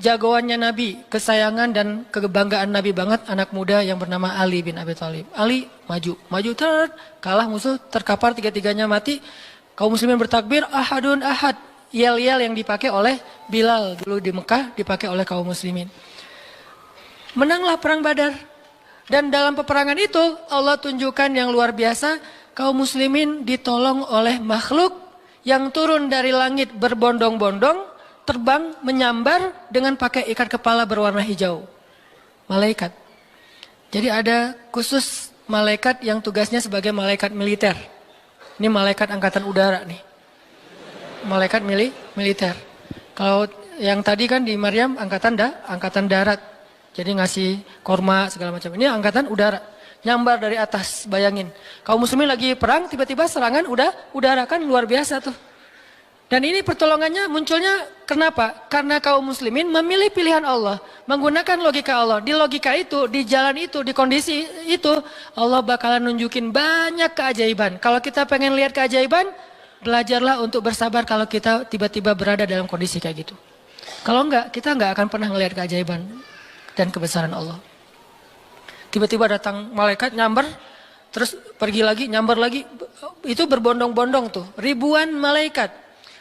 A: jagoannya Nabi, kesayangan dan kebanggaan Nabi banget, anak muda yang bernama Ali bin Abi Thalib. Ali maju, kalah musuh, terkapar, 3-tiganya mati. Kaum muslimin bertakbir, ahadun ahad. Yel-yel yang dipakai oleh Bilal dulu di Mekah, dipakai oleh kaum muslimin. Menanglah perang Badar. Dan dalam peperangan itu Allah tunjukkan yang luar biasa, kaum muslimin ditolong oleh makhluk yang turun dari langit berbondong-bondong, terbang menyambar dengan pakai ikat kepala berwarna hijau. Malaikat. Jadi ada khusus malaikat yang tugasnya sebagai malaikat militer. Ini malaikat angkatan udara nih. Malaikat militer. Kalau yang tadi kan di Maryam angkatan darat. Jadi ngasih korma segala macam. Ini angkatan udara. Nyambar dari atas, bayangin. Kaum muslimin lagi perang, tiba-tiba serangan udara, kan luar biasa tuh. Dan ini pertolongannya munculnya kenapa? Karena kaum muslimin memilih pilihan Allah. Menggunakan logika Allah. Di logika itu, di jalan itu, di kondisi itu, Allah bakalan nunjukin banyak keajaiban. Kalau kita pengen lihat keajaiban, belajarlah untuk bersabar kalau kita tiba-tiba berada dalam kondisi kayak gitu. Kalau enggak, kita enggak akan pernah ngelihat keajaiban dan kebesaran Allah. Tiba-tiba datang malaikat nyamber, terus pergi lagi, nyamber lagi. Itu berbondong-bondong tuh, ribuan malaikat.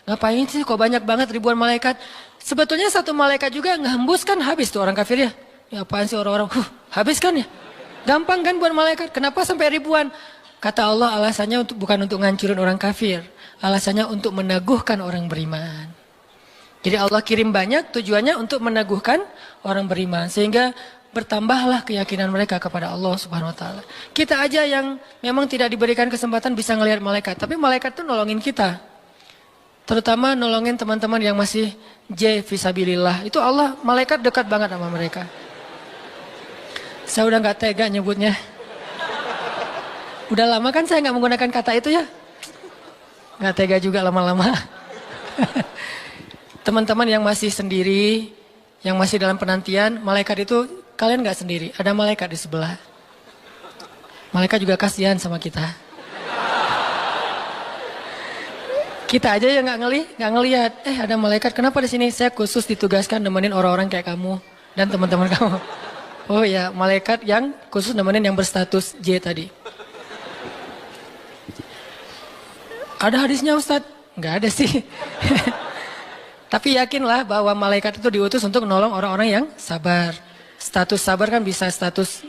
A: Ngapain sih kok banyak banget ribuan malaikat? Sebetulnya satu malaikat juga ngehembus kan habis tuh orang kafir ya. Ya apaan sih orang-orang, habis kan ya? Gampang kan buat malaikat, kenapa sampai ribuan? Kata Allah alasannya bukan untuk ngancurin orang kafir. Alasannya untuk meneguhkan orang beriman. Jadi Allah kirim banyak tujuannya untuk meneguhkan orang beriman. Sehingga bertambahlah keyakinan mereka kepada Allah Subhanahu Wa Taala. Kita aja yang memang tidak diberikan kesempatan bisa ngelihat malaikat. Tapi malaikat itu nolongin kita. Terutama nolongin teman-teman yang masih fisabilillah. Itu Allah, malaikat dekat banget sama mereka. Saya udah gak tega nyebutnya. Udah lama kan saya gak menggunakan kata itu ya. Gak tega juga lama-lama. Teman-teman yang masih sendiri, yang masih dalam penantian, malaikat itu kalian gak sendiri. Ada malaikat di sebelah. Malaikat juga kasihan sama kita. Kita aja yang gak ngelihat. Ada malaikat. Kenapa di sini? Saya khusus ditugaskan nemenin orang-orang kayak kamu dan teman-teman kamu. Oh ya, malaikat yang khusus nemenin yang berstatus J tadi. Ada hadisnya Ustadz? Enggak ada sih. Tapi yakinlah bahwa malaikat itu diutus untuk menolong orang-orang yang sabar. Status sabar kan bisa status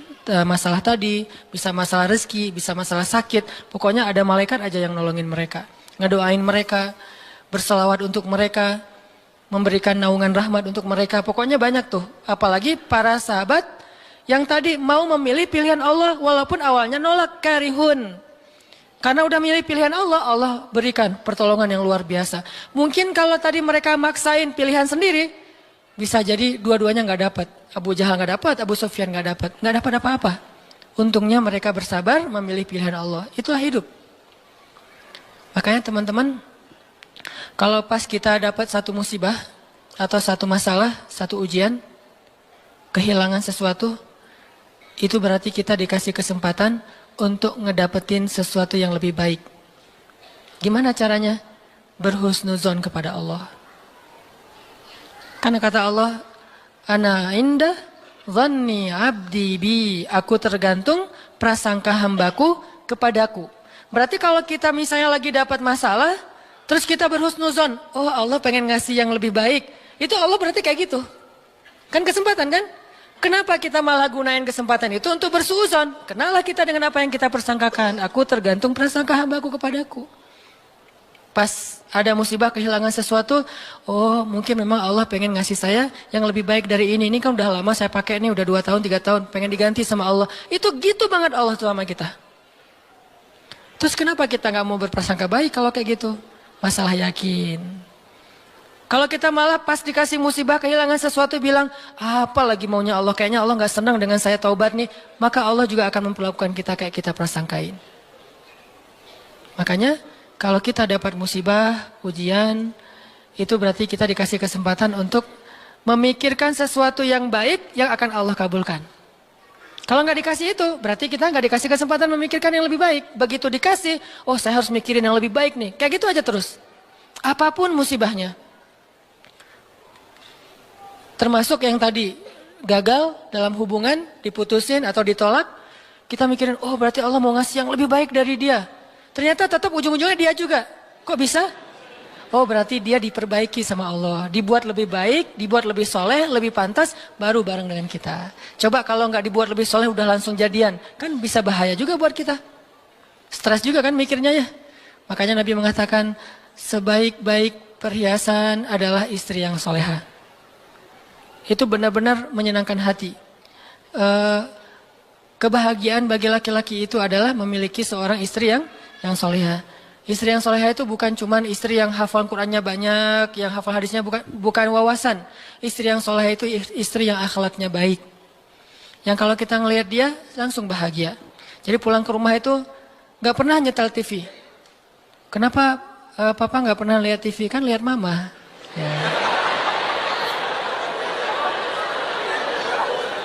A: masalah tadi, bisa masalah rezeki, bisa masalah sakit. Pokoknya ada malaikat aja yang nolongin mereka. Ngedoain mereka, berselawat untuk mereka. memberikan naungan rahmat untuk mereka. Pokoknya banyak tuh. Apalagi para sahabat yang tadi mau memilih pilihan Allah walaupun awalnya nolak, karihun. Karena udah milih pilihan Allah, Allah berikan pertolongan yang luar biasa. Mungkin kalau tadi mereka maksain pilihan sendiri, bisa jadi dua-duanya nggak dapat. Abu Jahal nggak dapat, Abu Sufyan nggak dapat apa-apa. Untungnya mereka bersabar memilih pilihan Allah. Itulah hidup. Makanya teman-teman, kalau pas kita dapat satu musibah atau satu masalah, satu ujian, kehilangan sesuatu, itu berarti kita dikasih kesempatan untuk ngedapetin sesuatu yang lebih baik. Gimana caranya? Berhusnuzon kepada Allah. Karena kata Allah, Ana inda dhanni abdi bi. Aku tergantung prasangka hambaku kepadaku. Berarti kalau kita misalnya lagi dapat masalah, terus kita berhusnuzon, oh Allah pengen ngasih yang lebih baik. Itu Allah berarti kayak gitu. Kan kesempatan kan? Kenapa kita malah gunain kesempatan itu untuk bersuuzon? Kenalah kita dengan apa yang kita persangkakan. Aku tergantung prasangka hambaku kepadaku. Pas ada musibah kehilangan sesuatu, oh mungkin memang Allah pengen ngasih saya yang lebih baik dari ini. Ini kan udah lama saya pakai ini, udah 2 tahun, 3 tahun, pengen diganti sama Allah. Itu gitu banget Allah tuh sama kita. Terus kenapa kita gak mau berprasangka baik kalau kayak gitu? Masalah yakin. Kalau kita malah pas dikasih musibah kehilangan sesuatu bilang, apa lagi maunya Allah, kayaknya Allah gak senang dengan saya taubat nih. Maka Allah juga akan memperlakukan kita kayak kita prasangkain. Makanya kalau kita dapat musibah, ujian, itu berarti kita dikasih kesempatan untuk memikirkan sesuatu yang baik yang akan Allah kabulkan. Kalau gak dikasih itu, berarti kita gak dikasih kesempatan memikirkan yang lebih baik. Begitu dikasih, oh saya harus mikirin yang lebih baik nih. Kayak gitu aja terus. Apapun musibahnya. Termasuk yang tadi gagal dalam hubungan, diputusin atau ditolak. Kita mikirin, oh berarti Allah mau ngasih yang lebih baik dari dia. Ternyata tetap ujung-ujungnya dia juga. Kok bisa? Oh berarti dia diperbaiki sama Allah. Dibuat lebih baik, dibuat lebih soleh, lebih pantas, baru bareng dengan kita. Coba kalau nggak dibuat lebih soleh udah langsung jadian. Kan bisa bahaya juga buat kita. Stres juga kan mikirnya ya. Makanya Nabi mengatakan, sebaik-baik perhiasan adalah istri yang soleha. Itu benar-benar menyenangkan hati. Kebahagiaan bagi laki-laki itu adalah memiliki seorang istri yang soleha. Istri yang soleha itu bukan cuma istri yang hafal Qur'annya banyak, yang hafal hadisnya bukan wawasan. Istri yang soleha itu istri yang akhlaknya baik. Yang kalau kita ngelihat dia langsung bahagia. Jadi pulang ke rumah itu gak pernah nyetel TV. Kenapa papa gak pernah lihat TV? Kan lihat mama. Ya.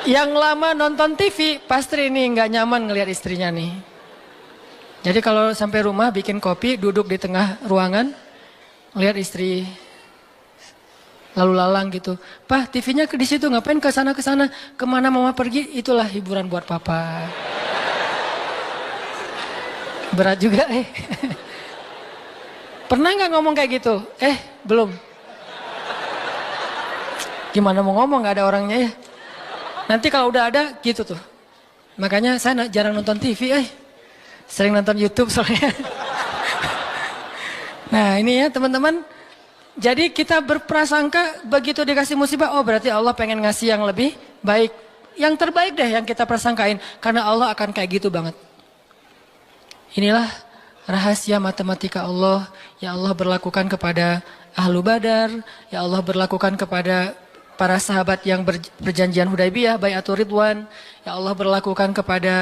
A: Yang lama nonton TV, pasti ini nggak nyaman ngelihat istrinya nih. Jadi kalau sampai rumah bikin kopi, duduk di tengah ruangan, lihat istri lalu lalang gitu. Pak, TV-nya di situ, ngapain ke sana, kemana mama pergi? Itulah hiburan buat papa. Berat juga Pernah nggak ngomong kayak gitu? Belum. Gimana mau ngomong, nggak ada orangnya ya. Nanti kalau udah ada gitu tuh. Makanya saya jarang nonton TV, sering nonton YouTube soalnya. Nah ini ya teman-teman. Jadi kita berprasangka begitu dikasih musibah, oh berarti Allah pengen ngasih yang lebih baik. Yang terbaik deh yang kita prasangkain. Karena Allah akan kayak gitu banget. Inilah rahasia matematika Allah. Ya Allah berlakukan kepada Ahlu Badar. Ya Allah berlakukan kepada para sahabat yang berjanjian Hudaybiyah, Bai'atul Ridwan. Ya Allah berlakukan kepada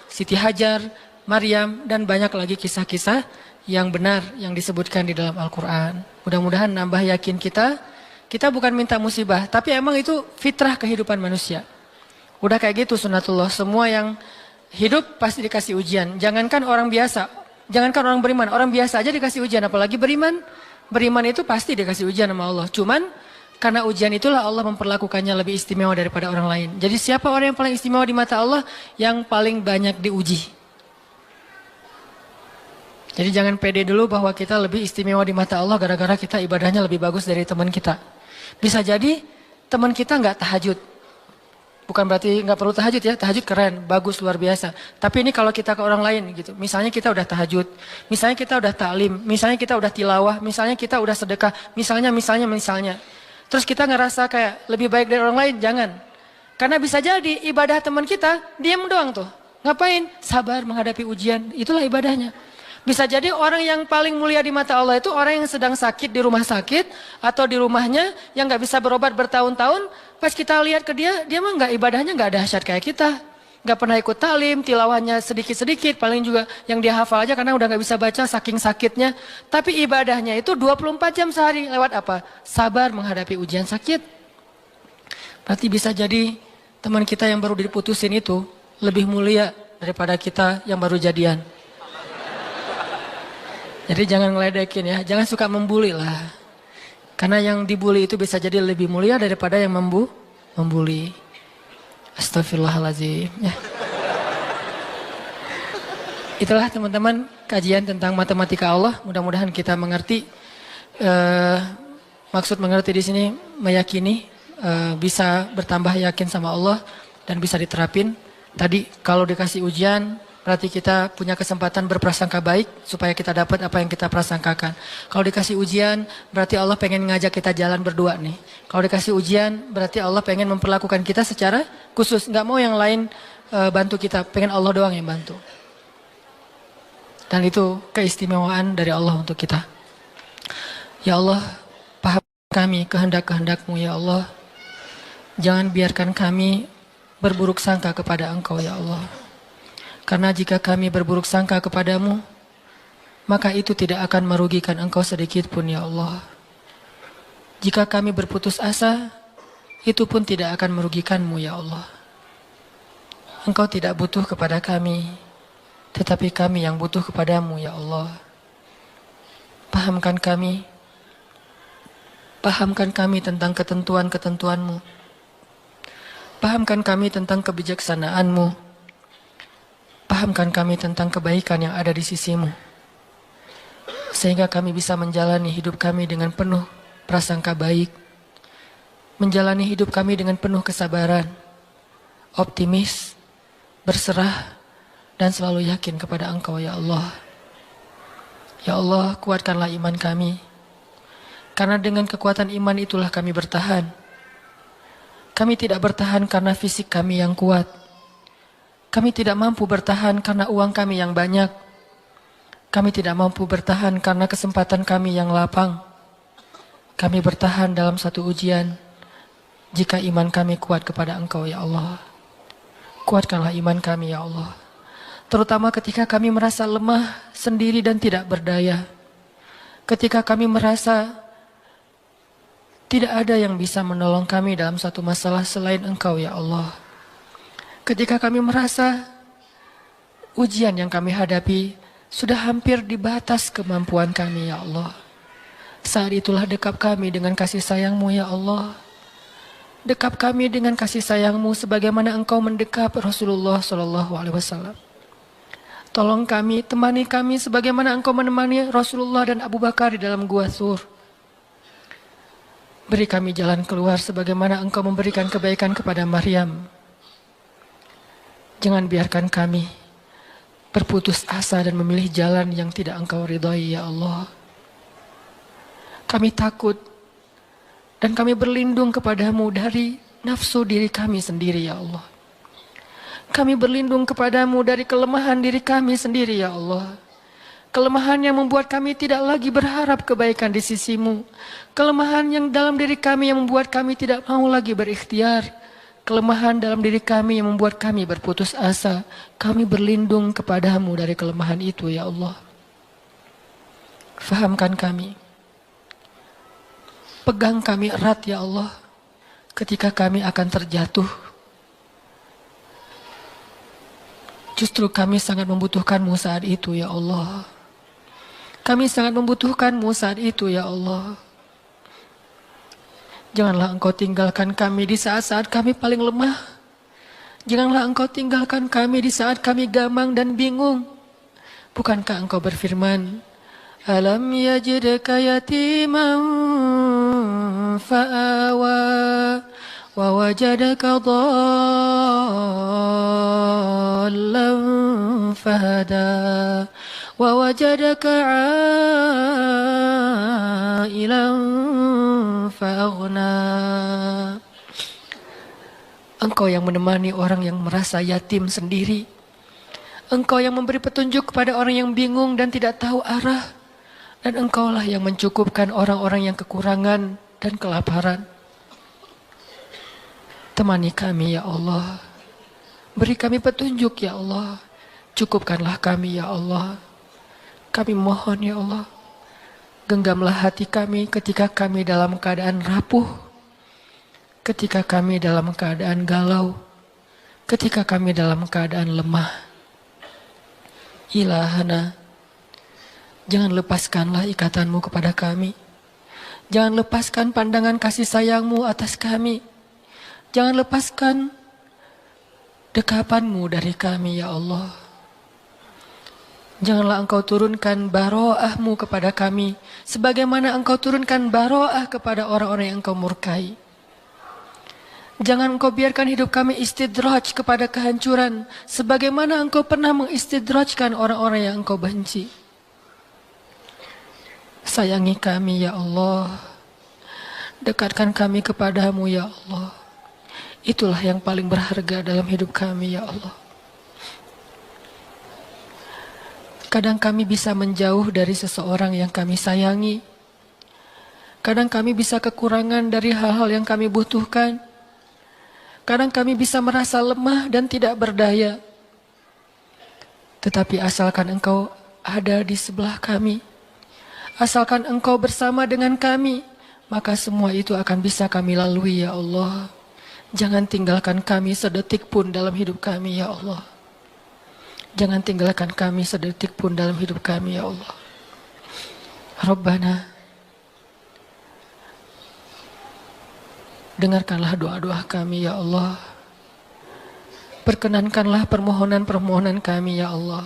A: Siti Hajar, Maryam, dan banyak lagi kisah-kisah yang benar yang disebutkan di dalam Al-Quran. Mudah-mudahan nambah yakin kita. Kita bukan minta musibah, tapi emang itu fitrah kehidupan manusia. Udah kayak gitu sunatullah. Semua yang hidup pasti dikasih ujian. Jangankan orang biasa, jangankan orang beriman, orang biasa aja dikasih ujian. Apalagi beriman. Beriman itu pasti dikasih ujian sama Allah. Cuman karena ujian itulah Allah memperlakukannya lebih istimewa daripada orang lain. Jadi siapa orang yang paling istimewa di mata Allah? Yang paling banyak diuji. Jadi jangan pede dulu bahwa kita lebih istimewa di mata Allah gara-gara kita ibadahnya lebih bagus dari teman kita. Bisa jadi teman kita nggak tahajud. Bukan berarti nggak perlu tahajud ya, tahajud keren, bagus, luar biasa. Tapi ini kalau kita ke orang lain gitu, misalnya kita udah tahajud, misalnya kita udah taklim, misalnya kita udah tilawah, misalnya kita udah sedekah, misalnya. Terus kita ngerasa kayak lebih baik dari orang lain, jangan. Karena bisa jadi ibadah teman kita, diam doang tuh. Ngapain? Sabar menghadapi ujian, itulah ibadahnya. Bisa jadi orang yang paling mulia di mata Allah itu orang yang sedang sakit di rumah sakit atau di rumahnya yang nggak bisa berobat bertahun-tahun. Pas kita lihat ke dia, dia mah nggak ibadahnya nggak dahsyat kayak kita. Nggak pernah ikut talim, tilawahnya sedikit-sedikit, paling juga yang dia hafal aja karena udah nggak bisa baca saking sakitnya. Tapi ibadahnya itu 24 jam sehari lewat apa? Sabar menghadapi ujian sakit. Berarti bisa jadi teman kita yang baru diputusin itu lebih mulia daripada kita yang baru jadian. Jadi jangan ngeledekin ya, jangan suka membuli lah. Karena yang dibully itu bisa jadi lebih mulia daripada yang membuli. Astagfirullahaladzim. Ya. Itulah teman-teman kajian tentang matematika Allah. Mudah-mudahan kita mengerti. Maksud mengerti di sini meyakini, bisa bertambah yakin sama Allah dan bisa diterapin. Tadi kalau dikasih ujian, berarti kita punya kesempatan berprasangka baik supaya kita dapat apa yang kita prasangkakan. Kalau dikasih ujian, berarti Allah pengen ngajak kita jalan berdua nih. Kalau dikasih ujian, berarti Allah pengen memperlakukan kita secara khusus. Nggak mau yang lain bantu kita, pengen Allah doang yang bantu. Dan itu keistimewaan dari Allah untuk kita. Ya Allah, paham kami kehendak-kehendak-Mu ya Allah. Jangan biarkan kami berburuk sangka kepada Engkau ya Allah. Karena jika kami berburuk sangka kepadamu, maka itu tidak akan merugikan Engkau sedikit pun ya Allah. Jika kami berputus asa, itu pun tidak akan merugikan-Mu ya Allah. Engkau tidak butuh kepada kami, tetapi kami yang butuh kepadamu ya Allah. Pahamkan kami tentang ketentuan-ketentuan-Mu. Pahamkan kami tentang kebijaksanaan-Mu. Pahamkan kami tentang kebaikan yang ada di sisi-Mu. Sehingga kami bisa menjalani hidup kami dengan penuh prasangka baik. Menjalani hidup kami dengan penuh kesabaran, optimis, berserah, dan selalu yakin kepada Engkau ya Allah. Ya Allah, kuatkanlah iman kami. Karena dengan kekuatan iman itulah kami bertahan. Kami tidak bertahan karena fisik kami yang kuat. Kami tidak mampu bertahan karena uang kami yang banyak. Kami tidak mampu bertahan karena kesempatan kami yang lapang. Kami bertahan dalam satu ujian jika iman kami kuat kepada Engkau ya Allah. Kuatkanlah iman kami ya Allah. Terutama ketika kami merasa lemah, sendiri dan tidak berdaya. Ketika kami merasa tidak ada yang bisa menolong kami dalam satu masalah selain Engkau ya Allah. Ketika kami merasa ujian yang kami hadapi sudah hampir di batas kemampuan kami ya Allah. Saat itulah dekap kami dengan kasih sayang-Mu ya Allah. Dekap kami dengan kasih sayang-Mu sebagaimana Engkau mendekap Rasulullah SAW. Tolong kami, temani kami sebagaimana Engkau menemani Rasulullah dan Abu Bakar di dalam gua Sur. Beri kami jalan keluar sebagaimana Engkau memberikan kebaikan kepada Maryam. Jangan biarkan kami berputus asa dan memilih jalan yang tidak Engkau ridhai ya Allah. Kami takut dan kami berlindung kepadamu dari nafsu diri kami sendiri ya Allah. Kami berlindung kepadamu dari kelemahan diri kami sendiri ya Allah. Kelemahan yang membuat kami tidak lagi berharap kebaikan di sisi-Mu. Kelemahan yang dalam diri kami yang membuat kami tidak mau lagi berikhtiar. Kelemahan dalam diri kami yang membuat kami berputus asa. Kami berlindung kepadamu dari kelemahan itu ya Allah. Fahamkan kami. Pegang kami erat ya Allah. Ketika kami akan terjatuh. Justru kami sangat membutuhkan-Mu saat itu ya Allah. Kami sangat membutuhkan-Mu saat itu ya Allah. Janganlah Engkau tinggalkan kami di saat-saat kami paling lemah. Janganlah Engkau tinggalkan kami di saat kami gamang dan bingung. Bukankah Engkau berfirman, Alam yajidka yatiman fa'awa wa wajadaka dhallan fahada ووجدك عائلا فأغنى. Engkau yang menemani orang yang merasa yatim sendiri. Engkau yang memberi petunjuk kepada orang yang bingung dan tidak tahu arah. Dan Engkaulah yang mencukupkan orang-orang yang kekurangan dan kelaparan. Temani kami ya Allah. Beri kami petunjuk ya Allah. Cukupkanlah kami ya Allah. Kami mohon ya Allah. Genggamlah hati kami ketika kami dalam keadaan rapuh. Ketika kami dalam keadaan galau. Ketika kami dalam keadaan lemah. Ilahana, jangan lepaskanlah ikatanmu kepada kami. Jangan lepaskan pandangan kasih sayangmu atas kami. Jangan lepaskan dekapanmu dari kami ya Allah. Janganlah Engkau turunkan baroahmu kepada kami. Sebagaimana Engkau turunkan baroah kepada orang-orang yang Engkau murkai. Jangan Engkau biarkan hidup kami istidraj kepada kehancuran. Sebagaimana Engkau pernah mengistidrajkan orang-orang yang Engkau benci. Sayangi kami ya Allah. Dekatkan kami kepadamu ya Allah. Itulah yang paling berharga dalam hidup kami ya Allah. Kadang kami bisa menjauh dari seseorang yang kami sayangi. Kadang kami bisa kekurangan dari hal-hal yang kami butuhkan. Kadang kami bisa merasa lemah dan tidak berdaya. Tetapi asalkan Engkau ada di sebelah kami, asalkan Engkau bersama dengan kami, maka semua itu akan bisa kami lalui ya Allah. Jangan tinggalkan kami sedetik pun dalam hidup kami ya Allah. Jangan tinggalkan kami sedetik pun dalam hidup kami ya Allah. Rabbana, dengarkanlah doa-doa kami ya Allah. Perkenankanlah permohonan-permohonan kami ya Allah.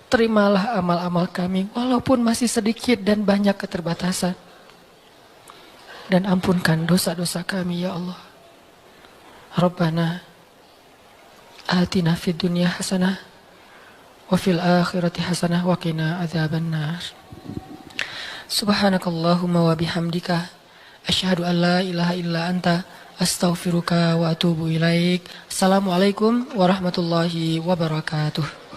A: Terimalah amal-amal kami walaupun masih sedikit dan banyak keterbatasan. Dan ampunkan dosa-dosa kami ya Allah. Rabbana atina fid dunya hasanah wa fil akhirati hasanah wa qina adzabannar. Subhanakallahumma wa bihamdika asyhadu an la ilaha illa anta astaghfiruka wa atubu ilaik. Assalamualaikum warahmatullahi wabarakatuh.